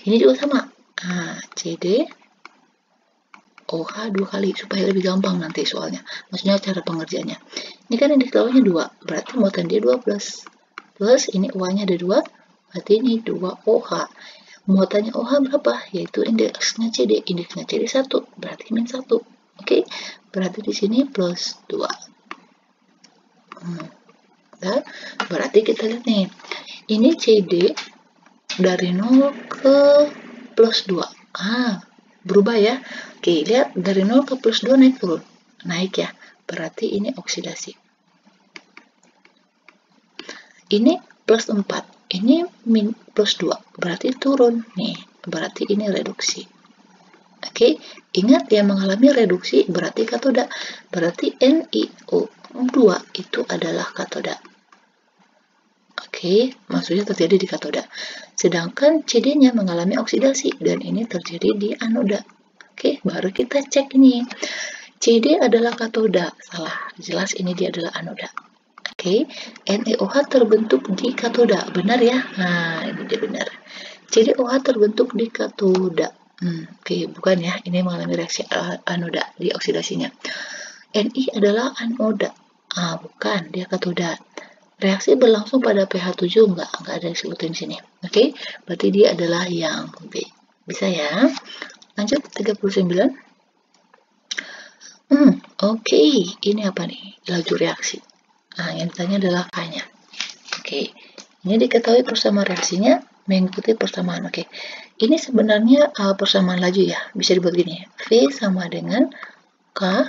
Ini juga sama. CD OH 2 kali, supaya lebih gampang nanti soalnya. Maksudnya cara pengerjaannya. Ini kan indeks lawannya 2, berarti muatan dia 2 plus. Plus, ini OH-nya ada 2, berarti ini 2 OH. Muatannya OH berapa? Yaitu indeksnya CD. Indeksnya CD 1, berarti min 1. Oke, berarti di sini plus 2. Nah, berarti kita lihat nih. Ini CD dari 0 ke plus 2. Berubah ya. Oke, lihat dari 0 ke plus 2 naik turun. Naik ya. Berarti ini oksidasi. Ini plus 4. Ini min plus 2, berarti turun nih, berarti ini reduksi. Oke, ingat yang mengalami reduksi berarti katoda, berarti NiO2 itu adalah katoda. Oke, maksudnya terjadi di katoda. Sedangkan CD-nya mengalami oksidasi dan ini terjadi di anoda. Oke, baru kita cek ini. CD adalah katoda, salah, jelas ini dia adalah anoda. Oke, NaOH terbentuk di katoda, benar ya? Nah, ini dia benar. Jadi OH terbentuk di katoda. Oke, bukan ya, ini mengalami reaksi anoda di oksidasinya. Ni adalah anoda. Bukan, dia katoda. Reaksi berlangsung pada pH 7, enggak ada yang disebutin sini. Oke, berarti dia adalah yang B. Bisa ya? Lanjut, 39. Oke, ini apa nih? Laju reaksi. Yang ditanya adalah K-nya. Oke, ini diketahui persamaan reaksinya mengikuti persamaan. Oke, ini sebenarnya persamaan laju ya. Bisa dibuat gini. V sama dengan K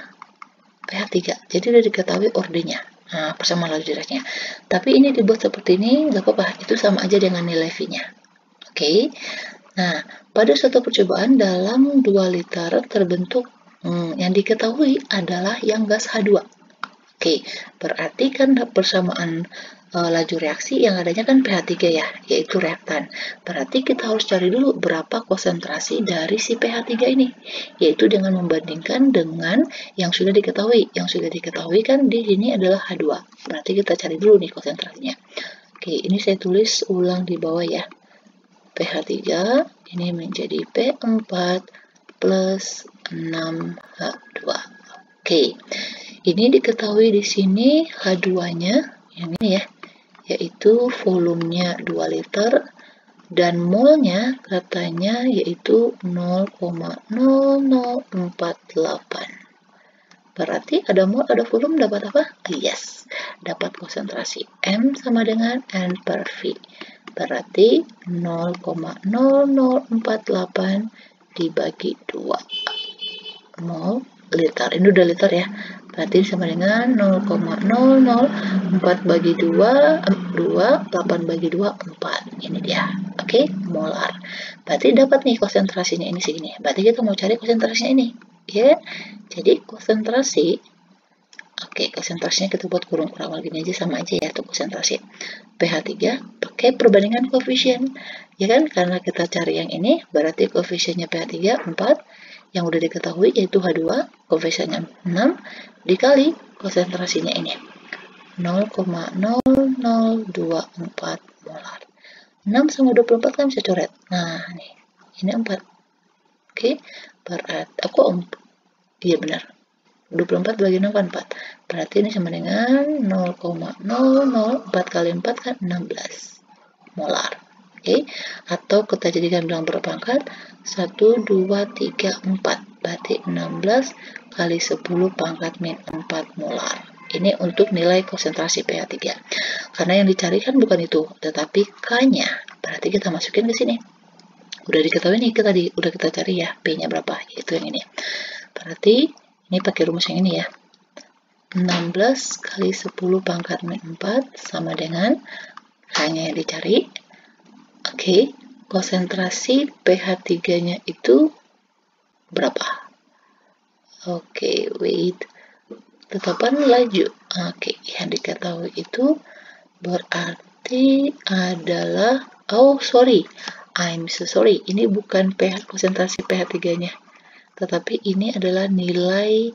pH 3. Jadi udah diketahui ordernya. Persamaan laju reaksinya. Tapi ini dibuat seperti ini, nggak apa-apa. Itu sama aja dengan nilai V-nya. Oke. Nah, pada suatu percobaan dalam 2 liter terbentuk yang diketahui adalah yang gas H2. Oke, berarti kan persamaan laju reaksi yang adanya kan pH 3 ya, yaitu reaktan. Berarti kita harus cari dulu berapa konsentrasi dari si pH 3 ini, yaitu dengan membandingkan dengan yang sudah diketahui. Yang sudah diketahui kan di sini adalah H2. Berarti kita cari dulu nih konsentrasinya. Oke, ini saya tulis ulang di bawah ya. pH 3 ini menjadi P4 plus 6H2. Oke, ini diketahui di sini H2-nya yang ini ya, yaitu volumenya 2 liter dan molnya katanya yaitu 0,0048. Berarti ada mol, ada volume, dapat apa? Yes, dapat konsentrasi. M sama dengan N per V. Berarti 0,0048 dibagi 2 mol liter. Ini udah liter ya. Berarti sama dengan 0,004 bagi 2, 8 bagi 2, 4. Ini dia. Oke, molar. Berarti dapat nih konsentrasinya ini segini. Berarti kita mau cari konsentrasinya ini. Ya, jadi konsentrasi. Oke, konsentrasinya kita buat kurung gini aja, sama aja ya, tuh konsentrasi pH 3 pakai perbandingan koefisien. Ya kan, karena kita cari yang ini, berarti koefisiennya pH 3, 4. Yang udah diketahui yaitu H2, koefisiennya 6, dikali konsentrasinya ini. 0,0024 molar. 6 sama 24 kan bisa coret. Nah, nih, ini 4. Oke, berarti, iya benar. 24 bagi 6 kan 4. Berarti ini sama dengan 0,004 kali 4 kan 16 molar. Oke, atau kita jadikan bilang berpangkat 1, 2, 3, 4. Berarti 16 kali 10 pangkat min 4 molar. Ini untuk nilai konsentrasi pH 3. Karena yang dicari kan bukan itu, tetapi K-nya. Berarti kita masukin ke sini. Udah diketahui nih, udah kita cari ya, P-nya berapa, yaitu yang ini. Berarti ini pakai rumus yang ini ya. 16 kali 10 pangkat min 4 sama dengan H-nya yang dicari. Oke, konsentrasi pH 3-nya itu berapa? Oke, wait. Tetapan laju. Oke, yang diketahui itu berarti adalah, I'm so sorry. Ini bukan pH, konsentrasi pH 3-nya. Tetapi ini adalah nilai,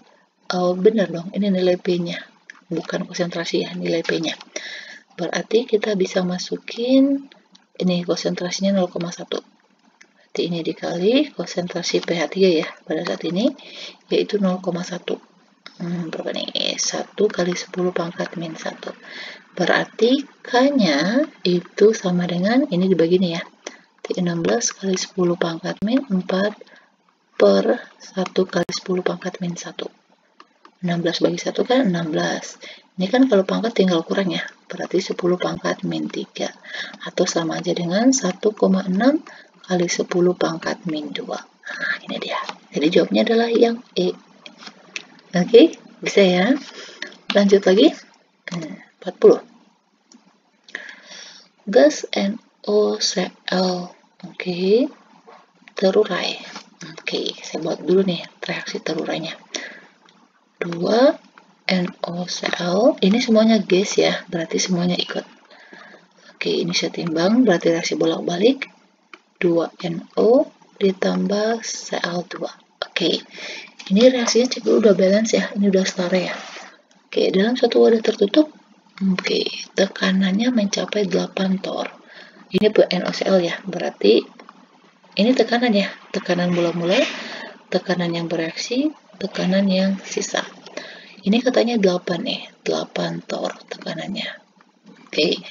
benar dong, ini nilai P-nya. Bukan konsentrasi ya, nilai P-nya. Berarti kita bisa masukin ini konsentrasinya 0,1. Berarti ini dikali konsentrasi pH 3 ya pada saat ini, yaitu 0,1. Berapa nih? 1 kali 10 pangkat min 1. Berarti K-nya itu sama dengan, ini dibagi nih ya, 16 kali 10 pangkat min 4 per 1 kali 10 pangkat min 1. 16 bagi 1 kan 16. Ini kan kalau pangkat tinggal kurang ya, berarti 10 pangkat min 3. Atau sama aja dengan 1,6 kali 10 pangkat min 2. Nah, ini dia. Jadi jawabnya adalah yang E. Oke, bisa ya. Lanjut lagi. 40. Gas NaOCl. Oke. Terurai. Oke, saya buat dulu nih reaksi terurainya. 2 NaOCl, ini semuanya gas ya, berarti semuanya ikut. Oke, ini saya timbang, berarti reaksi bolak-balik 2NO ditambah Cl2. Oke, ini reaksinya cek dulu udah balance ya, ini udah setara ya. Oke, dalam suatu wadah tertutup Oke, tekanannya mencapai 8 torr. Ini NaCl ya, berarti ini tekanan ya, tekanan mula-mula, tekanan yang bereaksi, tekanan yang sisa. Ini katanya 8 nih, 8 torr tekanannya. Oke,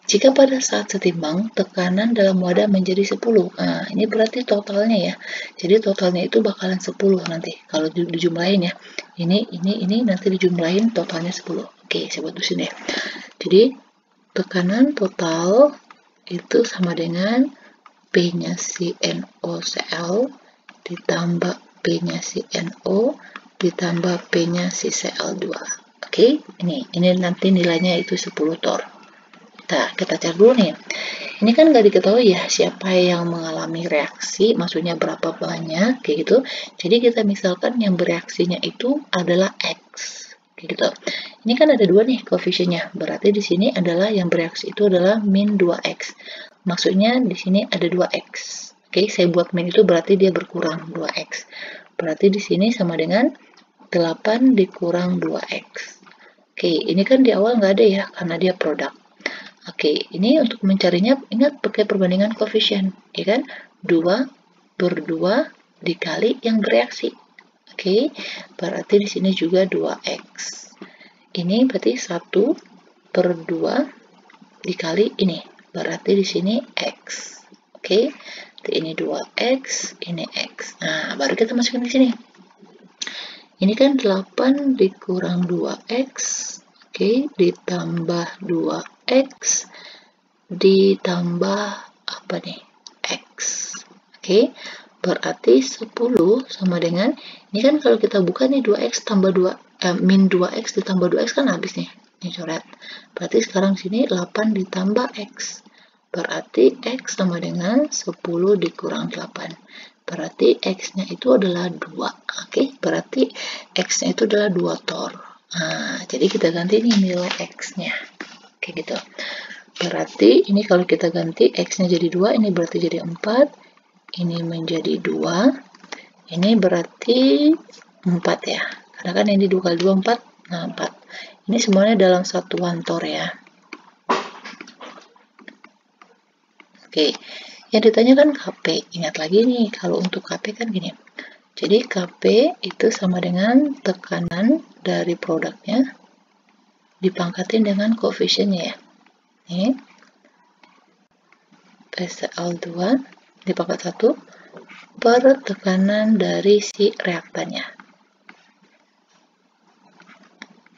jika pada saat setimbang tekanan dalam wadah menjadi 10. Nah, ini berarti totalnya ya. Jadi totalnya itu bakalan 10 nanti kalau dijumlahin ya. Ini nanti dijumlahin totalnya 10. Oke, saya buat di sini. Jadi tekanan total itu sama dengan P-nya si NaCl ditambah P-nya si NO ditambah P-nya si Cl2. Oke, ini nanti nilainya itu 10 torr. Nah, kita cari dulu nih. Ini kan nggak diketahui ya siapa yang mengalami reaksi, maksudnya berapa banyak, kayak gitu. Jadi kita misalkan yang bereaksinya itu adalah X, kayak gitu. Ini kan ada 2 nih koefisiennya, berarti di sini adalah yang bereaksi itu adalah min 2X. Maksudnya di sini ada 2X. Oke, saya buat min itu berarti dia berkurang 2X. Berarti di sini sama dengan 8 dikurang 2X. Oke, ini kan di awal nggak ada ya, karena dia produk. Oke, ini untuk mencarinya, ingat pakai perbandingan koefisien, ya kan? 2/2 dikali yang bereaksi. Oke, berarti di sini juga 2X. Ini berarti 1/2 dikali ini, berarti di sini X. Oke, ini 2X, ini X. Nah, baru kita masukin di sini. Ini kan 8 dikurang 2X. Oke, ditambah 2X ditambah apa nih? X. Oke, berarti 10 sama dengan, ini kan kalau kita buka nih 2X tambah 2, min 2X ditambah 2X kan habis nih. Ini coret. Berarti sekarang sini 8 ditambah X. Berarti X sama dengan 10 dikurang 8. Berarti X-nya itu adalah 2. Oke, berarti X-nya itu adalah 2 torr. Nah, jadi kita ganti nih nilai X-nya. Kayak gitu. Berarti ini kalau kita ganti X-nya jadi 2, ini berarti jadi 4. Ini menjadi 2. Ini berarti 4 ya. Karena kan ini 2 kali 2, 4. Nah, 4. Ini semuanya dalam satuan torr ya. Oke. Yang ditanyakan Kp. Ingat lagi nih, kalau untuk Kp kan gini. Jadi Kp itu sama dengan tekanan dari produknya dipangkatin dengan koefisiennya ya. Ini PCl2 dipangkat 1 per tekanan dari si reaktannya.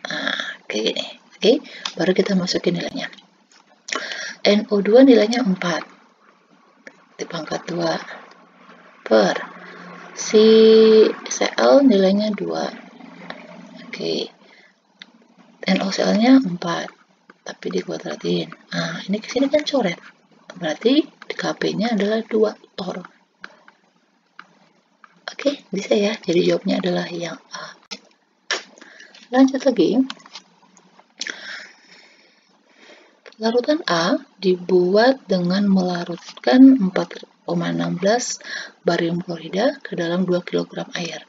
Nah, kayak gini. Oke, baru kita masukin nilainya. NO2 nilainya 4 dipangkat 2 per si Cl nilainya 2. Oke. NaCl-nya 4, tapi dikuadratin. Nah, ini ke sini kan coret. Berarti Kp-nya adalah 2 torr. Oke, bisa ya. Jadi jawabnya adalah yang A. Lanjut lagi. Larutan A dibuat dengan melarutkan 4,16 barium klorida ke dalam 2 kg air.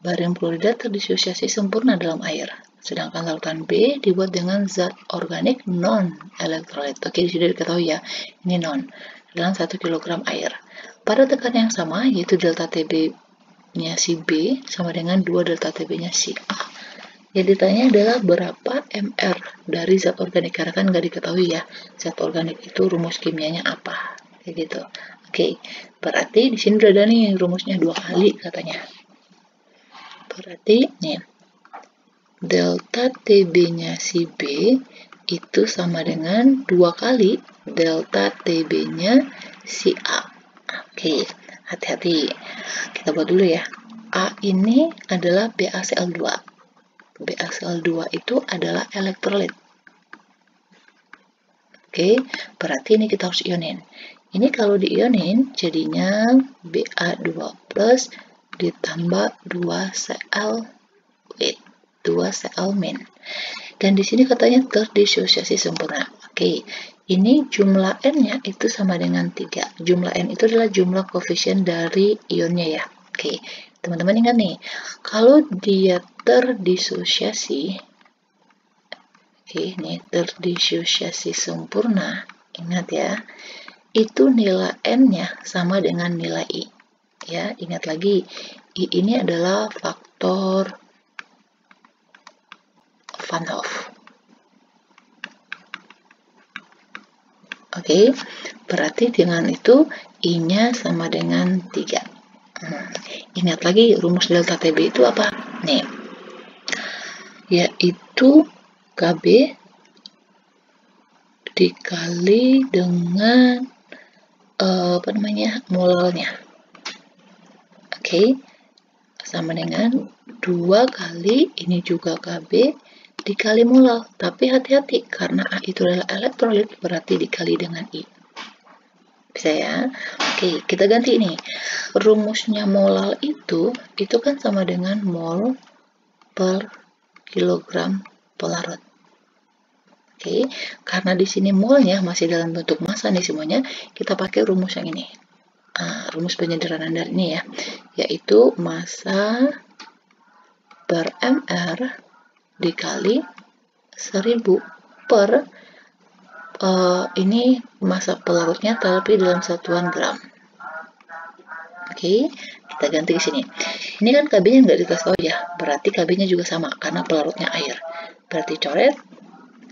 Barium klorida terdisosiasi sempurna dalam air. Sedangkan larutan B dibuat dengan zat organik non-elektrolit. Oke, di sini diketahui ya, ini non. Dalam 1 kg air. Pada tekanan yang sama, yaitu delta TB-nya si B sama dengan 2 delta TB-nya si A. Yang ditanya adalah berapa mR dari zat organik, karena kan nggak diketahui ya zat organik itu rumus kimianya apa, kayak gitu. Oke, berarti di sini udah ada nih rumusnya 2 kali katanya. Berarti nih delta TB-nya si B itu sama dengan 2 kali delta TB-nya si A. Oke, hati-hati. Kita buat dulu ya. A ini adalah BaCl2. BaCl2 itu adalah elektrolit. Oke, berarti ini kita harus ionin. Ini kalau diionin jadinya Ba2 plus ditambah 2Cl with 2Cl min. Dan di sini katanya terdisosiasi sempurna. Oke, ini jumlah N-nya itu sama dengan 3. Jumlah N itu adalah jumlah koefisien dari ionnya ya. Oke, teman-teman ingat nih, kalau dia terdisosiasi, Oke, ini terdisosiasi sempurna. Ingat ya, itu nilai N-nya sama dengan nilai I. Ya, ingat lagi, I ini adalah faktor Van Hoff. Oke, berarti dengan itu I-nya sama dengan 3. Ingat lagi rumus delta TB itu apa? Nih, yaitu KB dikali dengan molalnya. Oke, sama dengan 2 kali ini juga KB dikali molal. Tapi hati-hati karena A itu adalah elektrolit, berarti dikali dengan I. Bisa ya? Oke, kita ganti ini. Rumusnya molal itu kan sama dengan mol per kilogram pelarut. Oke, karena di sini molnya masih dalam bentuk massa nih semuanya, kita pakai rumus yang ini. Rumus penyederhanaan dari ini ya, yaitu massa per mr dikali 1000 per ini massa pelarutnya tapi dalam satuan gram. Oke, kita ganti ke sini. Ini kan KB-nya nggak dikasih tahu ya, berarti KB-nya juga sama karena pelarutnya air. Berarti coret.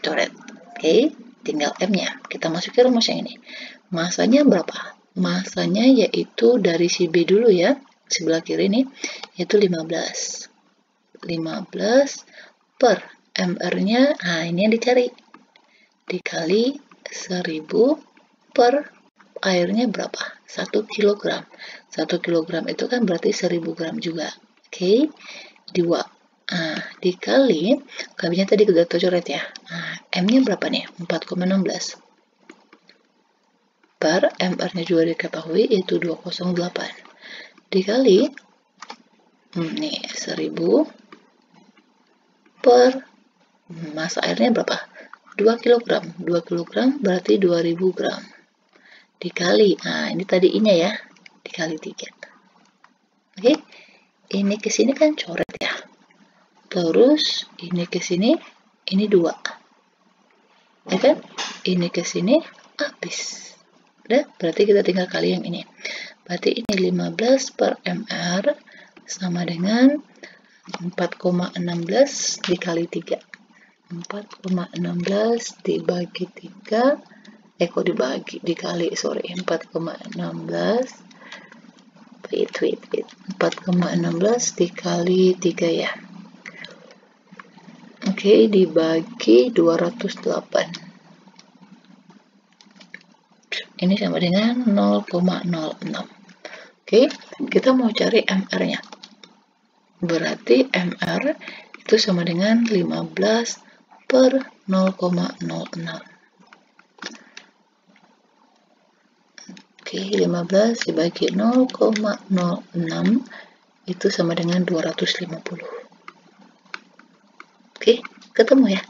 Oke, tinggal M-nya. Kita masukin rumus yang ini. Masanya berapa? Masanya yaitu dari si B dulu ya, sebelah kiri ini, yaitu 15. 15 per mr-nya, ini yang dicari. Dikali 1000 per airnya berapa? 1 kg. 1 kg itu kan berarti 1000 gram juga. Oke, 2. Dikali, KB-nya tadi udah coret ya. M-nya berapa nih? 4,16. Per MR-nya juga diketahui yaitu 208. Dikali, nih 1000 per massa airnya berapa? 2 kg. 2 kg berarti 2000 gram. Dikali, ini tadi I-nya ya, dikali 3. Oke, ini ke sini kan coret ya. Terus ini ke sini, ini 2. Ya kan? Ini ke sini habis. Udah, berarti kita tinggal kali yang ini. Berarti ini 15 per mr sama dengan 4,16 dikali 3. 4,16 dibagi 3. Dikali, 4,16. Wait. 4,16 dikali 3 ya. Oke, dibagi 208. Ini sama dengan 0,06. Oke, kita mau cari MR-nya. Berarti MR itu sama dengan 15 per 0,06. Oke, 15 dibagi 0,06 itu sama dengan 250. Oke, ketemu ya?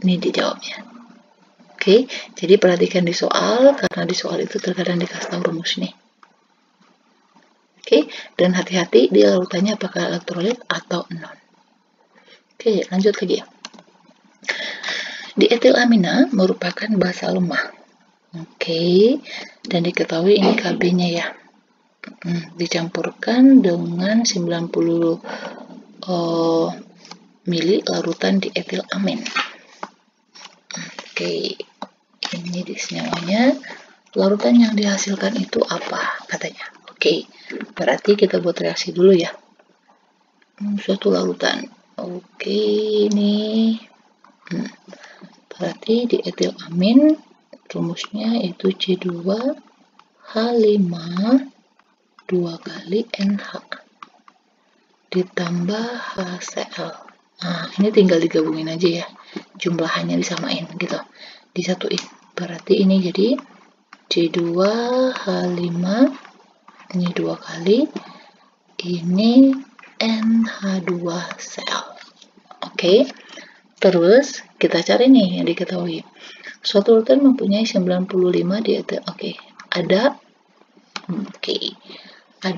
Ini dijawabnya. Oke, jadi perhatikan di soal, karena di soal itu terkadang dikasih tahu rumus nih. Oke, dan hati-hati di larutannya apakah elektrolit atau non. Oke, lanjut lagi ya. Dietilamina merupakan basa lemah. Oke, dan diketahui ini KB-nya ya. Dicampurkan dengan 90 mili larutan dietilamin. Oke, ini di senyawanya. Larutan yang dihasilkan itu apa katanya? Oke, berarti kita buat reaksi dulu ya. Suatu larutan. Oke, ini. Berarti dietilamin rumusnya itu C2H5 2 kali NH ditambah HCl. Ini tinggal digabungin aja ya, jumlahannya disamain gitu, disatuin. Berarti ini jadi C2H5, ini 2 kali, ini NH2Cl. Oke, terus kita cari nih yang diketahui. Suatu larutan mempunyai 95 dietil. Oke, ada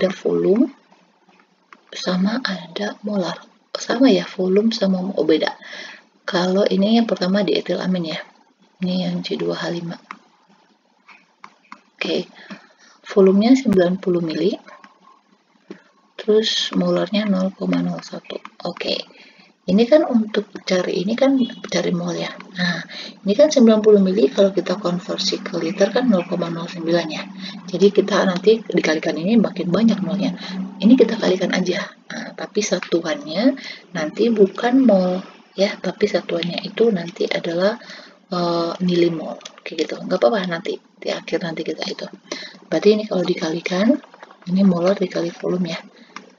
volume sama ada molar. Sama ya, volume sama beda. Kalau ini yang pertama dietilamin ya. Ini yang C2H5. Oke. Volumenya 90 mili. Terus molarnya 0,01. Oke. Ini kan untuk cari ini kan cari mol ya. Nah, ini kan 90 mili kalau kita konversi ke liter kan 0,09 ya. Jadi kita nanti dikalikan ini makin banyak molnya. Ini kita kalikan aja. Nah, tapi satuannya nanti bukan mol ya, tapi satuannya itu nanti adalah milimol kayak gitu. Nggak apa-apa, nanti di akhir nanti kita itu. Berarti ini kalau dikalikan ini molar dikali volume ya.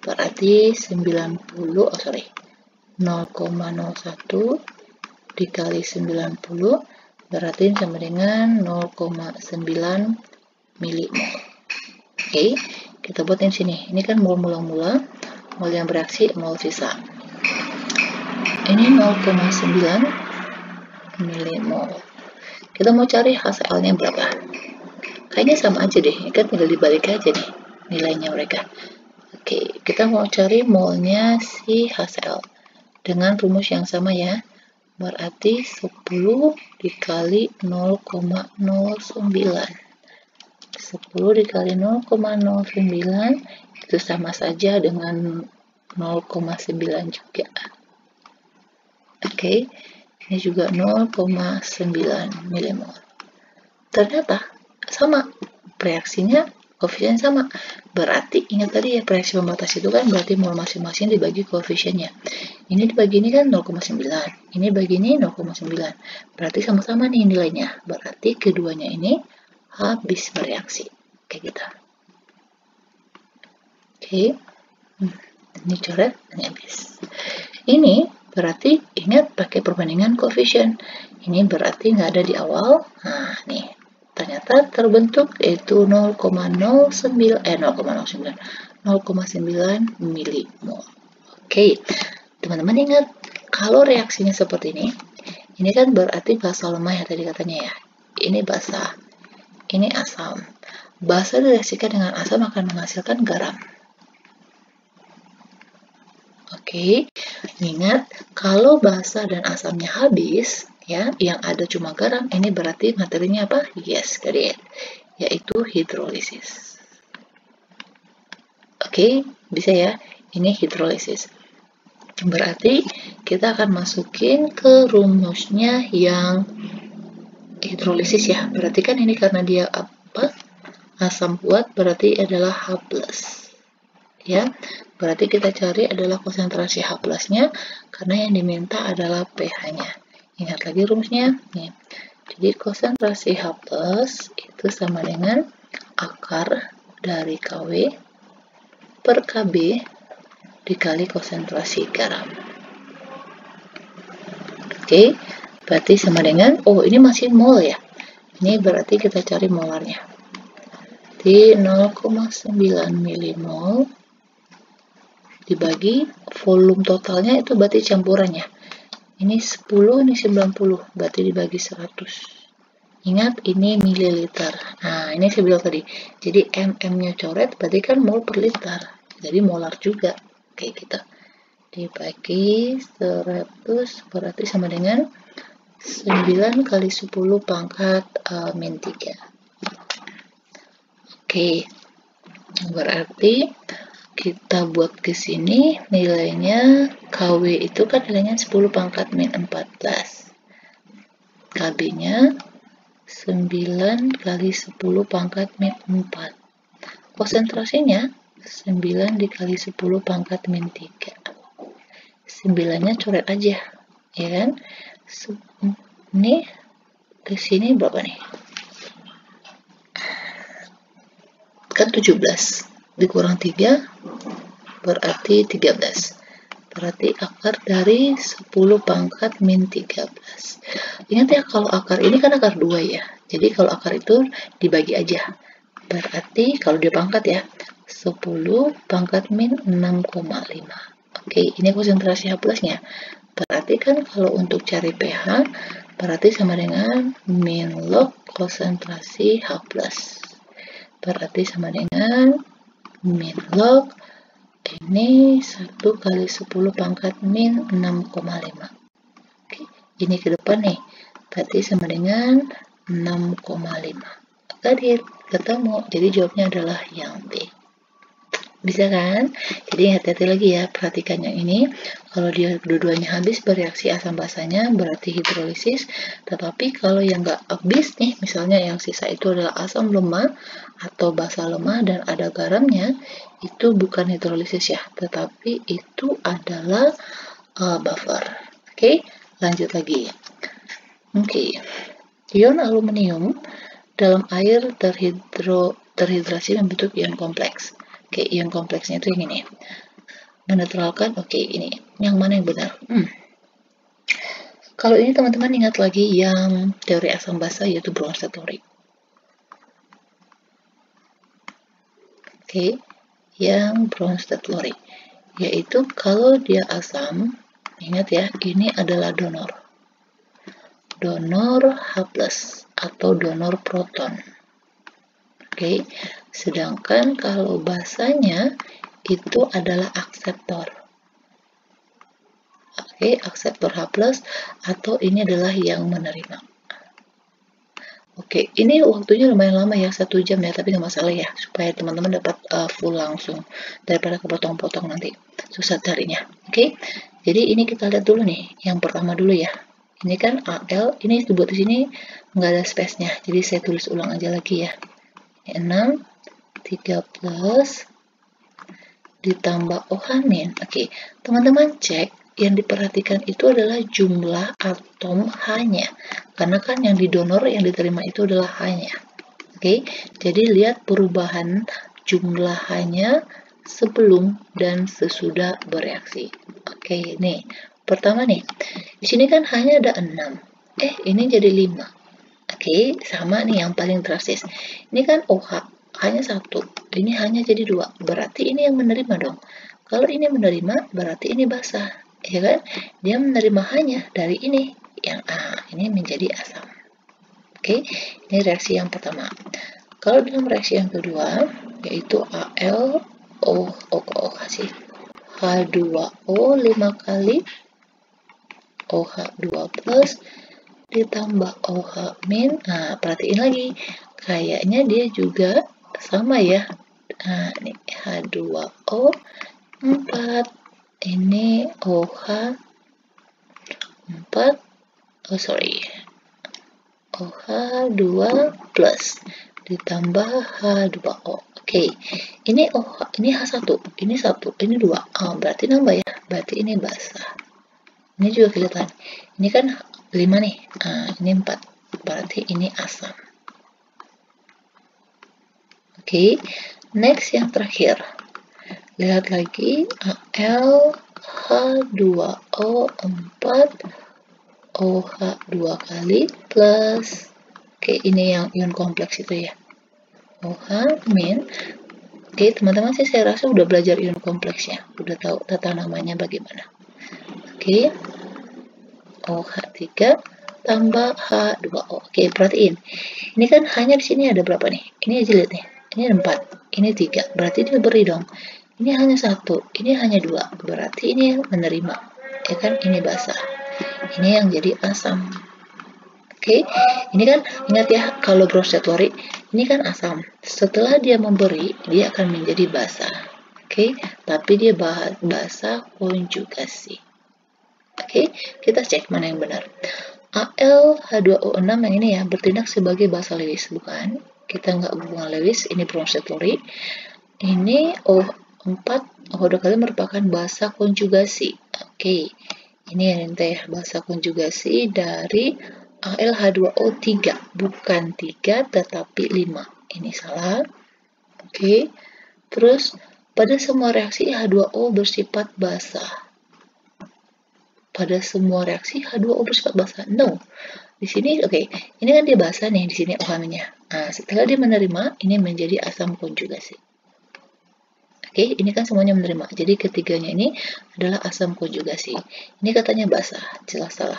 Berarti 0,01 dikali 90 berarti sama dengan 0,9 milimol. Oke, kita buat di sini. Ini kan mol mula-mula, mol yang bereaksi, mol sisa. Ini 0,9 milimol. Kita mau cari HCl-nya berapa? Kayaknya sama aja deh, kan tinggal dibalik aja nih nilainya mereka. Oke, kita mau cari molnya si HCl dengan rumus yang sama ya. Berarti 10 dikali 0,09. 10 dikali 0,09 itu sama saja dengan 0,9 juga. Oke, ini juga 0,9 milimol. Ternyata sama, reaksinya koefisien sama. Berarti ingat tadi ya, reaksi pembatas itu kan berarti mol masing-masing dibagi koefisiennya. Ini dibagi ini kan 0,9, ini bagi ini 0,9. Berarti sama-sama nih nilainya. Berarti keduanya ini habis bereaksi. Kayak gitu. Oke. Ini coret, ini habis. Ini berarti ingat pakai perbandingan koefisien. Ini berarti nggak ada di awal. Nah, nih. Ternyata terbentuk yaitu 0,9 milimol. Oke, teman-teman ingat, kalau reaksinya seperti ini kan berarti basa lemah ya tadi katanya ya. Ini basa, ini asam. Basa direaksikan dengan asam akan menghasilkan garam. Oke, ingat kalau basa dan asamnya habis, ya, yang ada cuma garam, ini berarti materinya apa? Yes, got it. Yaitu hidrolisis. Oke, bisa ya. Ini hidrolisis. Berarti kita akan masukin ke rumusnya yang hidrolisis ya. Berarti kan ini karena dia apa? Asam kuat, berarti adalah H+. Ya, berarti kita cari adalah konsentrasi H+-nya karena yang diminta adalah pH-nya. Ingat lagi rumusnya nih. Jadi konsentrasi H+ itu sama dengan akar dari Kw per Kb dikali konsentrasi garam. Oke, berarti sama dengan, oh ini masih mol ya. Ini berarti kita cari molarnya. Di 0,9 milimol dibagi volume totalnya itu berarti campurannya. Ini 10, ini 90, berarti dibagi 100. Ingat, ini mililiter. Nah, ini saya bilang tadi. Jadi, mm-nya coret, berarti kan mol per liter. Jadi, molar juga. Kayak gitu. Dibagi 100, berarti sama dengan 9 kali 10 pangkat min 3. Oke. Berarti kita buat ke sini nilainya KW itu kan nilainya 10 pangkat min 14. KB-nya 9 kali 10 pangkat min 4. Konsentrasinya 9 dikali 10 pangkat min 3. 9-nya coret aja, ya kan? Ini ke sini berapa nih? Kan 17 dikurang 3 berarti 13. Berarti akar dari 10 pangkat min 13. Ingat ya, kalau akar ini kan akar 2 ya. Jadi kalau akar itu dibagi aja. Berarti kalau dia pangkat ya, 10 pangkat min 6,5. Oke, ini konsentrasi H+-nya. Berarti kan kalau untuk cari pH, berarti sama dengan min log konsentrasi H+. Berarti sama dengan min log ini 1 kali 10 pangkat min 6,5. Oke, ini ke depan nih, berarti sama dengan 6,5. Tadi ketemu, jadi jawabnya adalah yang B. Bisa kan? Jadi hati-hati lagi ya, perhatikan yang ini. Kalau dia dua-duanya habis bereaksi asam basanya berarti hidrolisis. Tetapi kalau yang nggak habis nih, misalnya yang sisa itu adalah asam lemah atau basa lemah dan ada garamnya, itu bukan hidrolisis ya, tetapi itu adalah buffer. Oke, lanjut lagi. Oke, ion aluminium dalam air terhidrasi membentuk ion kompleks. Oke, ion kompleksnya itu yang ini. Menetralkan, oke, ini. Yang mana yang benar? Kalau ini teman-teman ingat lagi yang teori asam basa yaitu Bronsted teori. Oke, yang Bronsted teori. Yaitu kalau dia asam, ingat ya, ini adalah donor. Donor H+ atau donor proton. Oke, sedangkan kalau basanya itu adalah akseptor. Oke, akseptor H+ atau ini adalah yang menerima. Oke, ini waktunya lumayan lama ya, 1 jam ya, tapi nggak masalah ya, supaya teman-teman dapat full langsung, daripada kepotong-potong nanti, susah carinya. Oke, jadi ini kita lihat dulu nih, yang pertama dulu ya. Ini kan Al, ini dibuat di sini nggak ada space-nya, jadi saya tulis ulang aja lagi ya. 6, 3+ ditambah OH-. Oke, teman-teman cek yang diperhatikan itu adalah jumlah atom H-nya. Karena kan yang didonor yang diterima itu adalah H-nya. Oke, jadi lihat perubahan jumlah H-nya sebelum dan sesudah bereaksi. Oke, nih. Pertama nih, di sini kan H-nya ada 6. Ini jadi 5. Oke, sama nih yang paling drastis. Ini kan OH, hanya 1. Ini hanya jadi 2. Berarti ini yang menerima dong. Kalau ini menerima, berarti ini basah. Ya kan? Dia menerima hanya dari ini. Yang A, ini menjadi asam. Oke, ini reaksi yang pertama. Kalau dalam reaksi yang kedua, yaitu H2O 5 kali OH2+ ditambah OH-. Nah, perhatiin lagi. Kayaknya dia juga sama ya. Nah, ini H2O 4. Ini OH 4. OH2+ ditambah H2O. Oke. Ini OH, ini H1, ini 1, ini 2. Berarti nambah ya. Berarti ini basah. Ini juga kelihatan. Ini kan 5 nih. Ini 4. Berarti ini asam. Oke, next yang terakhir. Lihat lagi, Al H2O 4 OH 2 kali plus. Oke, ini yang ion kompleks itu ya. OH-. Oke, teman-teman sih saya rasa udah belajar ion kompleksnya. Udah tahu tata namanya bagaimana. Oke, OH3 tambah H2O. Oke, perhatiin. Ini kan hanya di sini ada berapa nih? Ini aja lihat nih. Ini 4, ini 3. Berarti dia beri dong. Ini hanya 1, ini hanya 2. Berarti ini yang menerima. Ya kan? Ini basah. Ini yang jadi asam. Oke, ini kan ingat ya kalau Bronsted teori, ini kan asam. Setelah dia memberi, dia akan menjadi basah. Oke, tapi dia basah konjugasi. Oke, kita cek mana yang benar. Al H2O 6 yang ini ya bertindak sebagai basa Lewis, bukan? Kita nggak hubungan Lewis, ini Bronsted teori. Ini O4 O2 kali merupakan basa konjugasi. Oke, ini yang teh basa konjugasi dari AlH2O 3, bukan 3 tetapi 5. Ini salah. Oke, terus pada semua reaksi H2O bersifat basah. Pada semua reaksi H2O bersifat basah. No. Di sini oke, ini kan dia basah nih di sini OH-nya. Nah, setelah dia menerima, ini menjadi asam konjugasi. Oke, ini kan semuanya menerima. Jadi ketiganya ini adalah asam konjugasi. Ini katanya basah, jelas salah.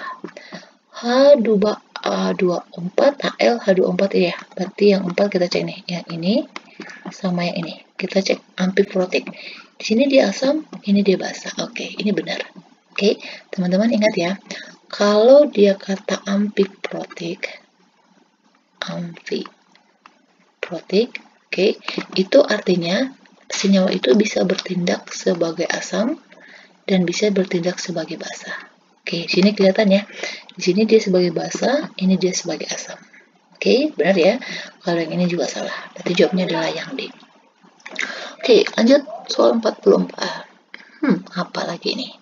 H2O4 Al H2O4 ya. Berarti yang 4 kita cek nih. Yang ini sama yang ini. Kita cek amfiprotik. Di sini dia asam, ini dia basah. Oke, ini benar. Oke, teman-teman ingat ya. Kalau dia kata amfiprotik, oke, itu artinya senyawa itu bisa bertindak sebagai asam dan bisa bertindak sebagai basa. Oke, sini kelihatan ya. Di sini dia sebagai basa, ini dia sebagai asam. Oke, benar ya. Kalau yang ini juga salah. Berarti jawabnya adalah yang D. Oke, lanjut soal 44. Apa lagi ini?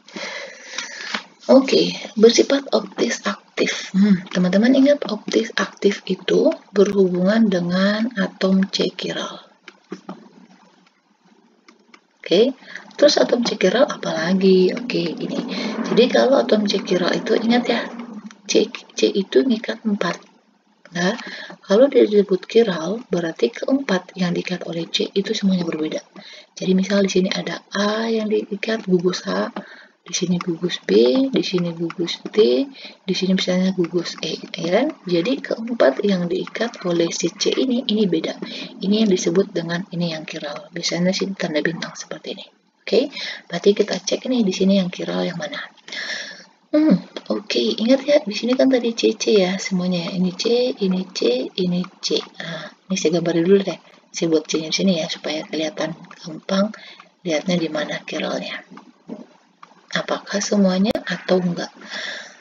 Oke, bersifat optis aktif. Teman-teman ingat optis aktif itu berhubungan dengan atom C chiral. Oke, terus atom C chiral apa lagi? Oke, ini. Jadi kalau atom C chiral itu ingat ya, C itu ngikat 4. Nah, kalau dia disebut chiral, berarti keempat yang diikat oleh C itu semuanya berbeda. Jadi misal di sini ada A yang diikat gugus H, di sini gugus B, di sini gugus D, di sini misalnya gugus E, ya kan? Jadi keempat yang diikat oleh si C ini beda. Ini yang disebut dengan ini yang chiral. Biasanya sini tanda bintang seperti ini. Oke, berarti kita cek nih di sini yang chiral yang mana. Oke, ingat ya, di sini kan tadi CC ya semuanya ya. Ini C, ini C, ini C. Nah, ini saya gambarin dulu deh. Saya buat C-nya di sini ya supaya kelihatan gampang lihatnya di mana chiralnya. Apakah semuanya atau enggak?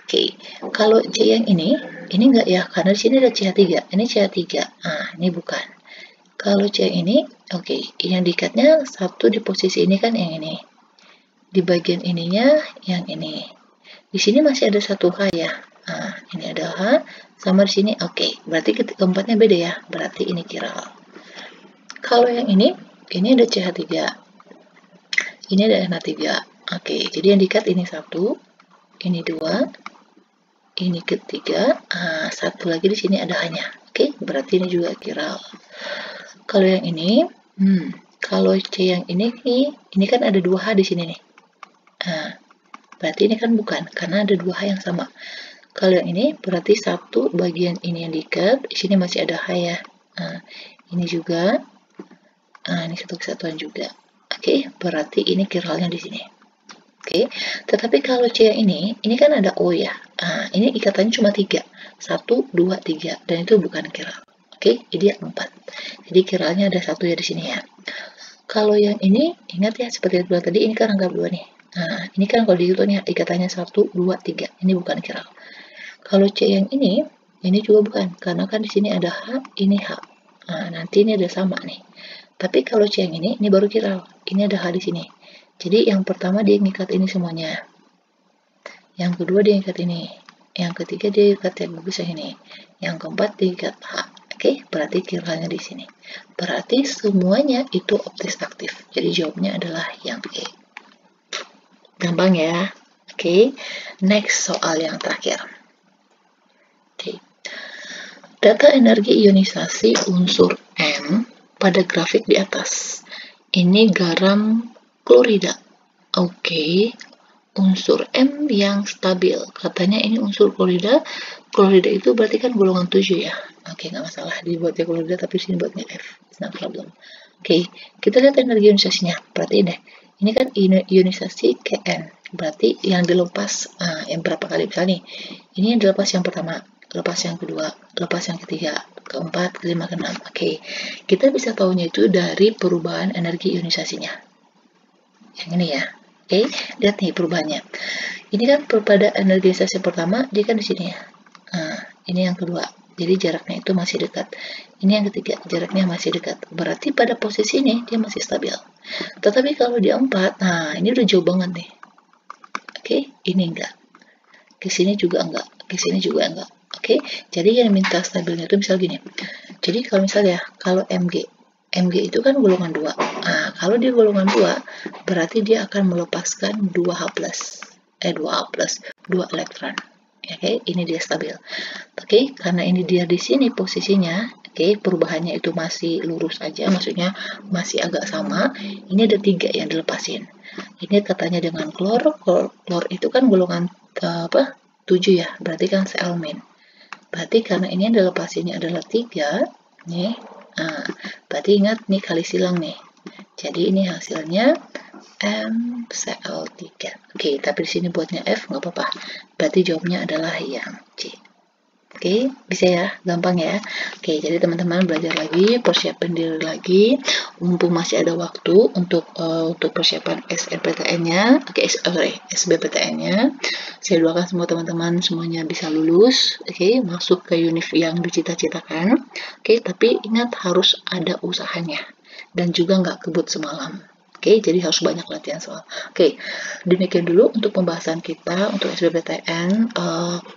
Oke, kalau C yang ini enggak ya, karena di sini ada CH3. Ini CH3. Nah, ini bukan. Kalau C yang ini, oke, yang diikatnya satu di posisi ini kan yang ini. Di bagian ininya yang ini. Di sini masih ada satu H ya. Nah, ini ada H sama di sini. Oke, berarti keempatnya beda ya. Berarti ini chiral. Kalau yang ini ada CH3. Ini ada NH3. Oke, jadi yang diikat ini 1, ini 2, ini ketiga. Nah, satu lagi di sini ada H-nya. Oke, berarti ini juga chiral. Kalau yang ini, kalau C yang ini kan ada 2H di sini nih. Nah, berarti ini kan bukan, karena ada 2H yang sama. Kalau yang ini berarti satu bagian ini yang diikat, di sini masih ada H ya. Nah, ini juga. Nah, ini satu kesatuan juga. Oke, berarti ini chiralnya di sini. Oke, tetapi kalau C yang ini kan ada O ya. Nah, ini ikatannya cuma 3. 1, 2, 3. Dan itu bukan chiral. Oke, jadi 4. Jadi chiralnya ada 1 ya di sini ya. Kalau yang ini, ingat ya, seperti yang bilang tadi, ini kan rangkap 2 nih. Nah, ini kan kalau dihitung ya, ikatannya 1, 2, 3. Ini bukan chiral. Kalau C yang ini juga bukan, karena kan di sini ada H, ini H. Nah, nanti ini ada sama nih. Tapi kalau C yang ini baru chiral. Ini ada H di sini. Jadi yang pertama dia ngikat ini semuanya. Yang kedua dia ngikat ini. Yang ketiga dia ikat yang gugus yang ini. Yang keempat dia ikat H. Oke, berarti chiralnya di sini. Berarti semuanya itu optis aktif. Jadi jawabnya adalah yang E. Gampang ya. Oke, next soal yang terakhir. Oke. Data energi ionisasi unsur M pada grafik di atas. Ini garam klorida. Oke. Unsur M yang stabil. Katanya ini unsur klorida. Klorida itu berarti kan golongan 7 ya. Oke, nggak masalah dibuatnya klorida, tapi sini buatnya F. It's not problem. Oke, kita lihat energi ionisasinya. Perhatiin deh. Ini kan ionisasi Kn. Berarti yang dilepas, yang berapa kali misalnya nih. Ini yang dilepas yang pertama, lepas yang kedua, lepas yang ketiga, keempat, kelima, keenam. Oke, kita bisa tahunya itu dari perubahan energi ionisasinya. Yang ini ya. Oke, lihat nih perubahannya. Ini kan pada energi ionisasi pertama, dia kan di sini ya. Nah, ini yang kedua. Jadi jaraknya itu masih dekat. Ini yang ketiga, jaraknya masih dekat. Berarti pada posisi ini dia masih stabil. Tetapi kalau dia 4, nah ini udah jauh banget nih. Oke, ini enggak. Ke sini juga enggak. Ke sini juga enggak. Oke, jadi yang minta stabilnya itu misal gini. Jadi kalau misalnya kalau Mg itu kan golongan 2. Nah, kalau dia golongan 2, berarti dia akan melepaskan 2 elektron. Oke, ini dia stabil. Oke, karena ini dia di sini posisinya, oke, perubahannya itu masih lurus aja, maksudnya masih agak sama. Ini ada 3 yang dilepasin. Ini katanya dengan klor itu kan golongan 7 ya, berarti kan Cl-. Berarti karena ini yang dilepasinnya adalah 3, nih. Nah, berarti ingat nih kali silang nih. Jadi ini hasilnya MCl3. Oke, tapi di sini buatnya F nggak apa-apa. Berarti jawabnya adalah yang C. Oke, bisa ya, gampang ya. Oke, jadi teman-teman belajar lagi, persiapin diri lagi, mumpung masih ada waktu untuk persiapan SNPTN-nya, SBPTN-nya. Saya doakan semua teman-teman semuanya bisa lulus, oke, masuk ke univ yang dicita-citakan. Oke, tapi ingat harus ada usahanya dan juga nggak kebut semalam. Oke, jadi harus banyak latihan soal. Oke, demikian dulu untuk pembahasan kita untuk SBPTN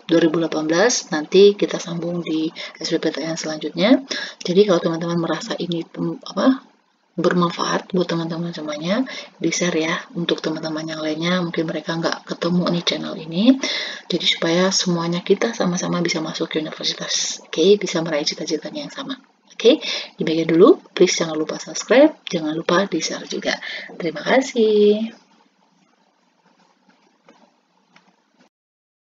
2018. Nanti kita sambung di SBPTN selanjutnya. Jadi kalau teman-teman merasa ini bermanfaat buat teman-teman semuanya, di-share ya untuk teman-teman yang lainnya. Mungkin mereka nggak ketemu nih channel ini. Jadi supaya semuanya kita sama-sama bisa masuk ke universitas. Oke, bisa meraih cita-citanya yang sama. Oke, demikian dulu. Please jangan lupa subscribe, jangan lupa di-share juga. Terima kasih.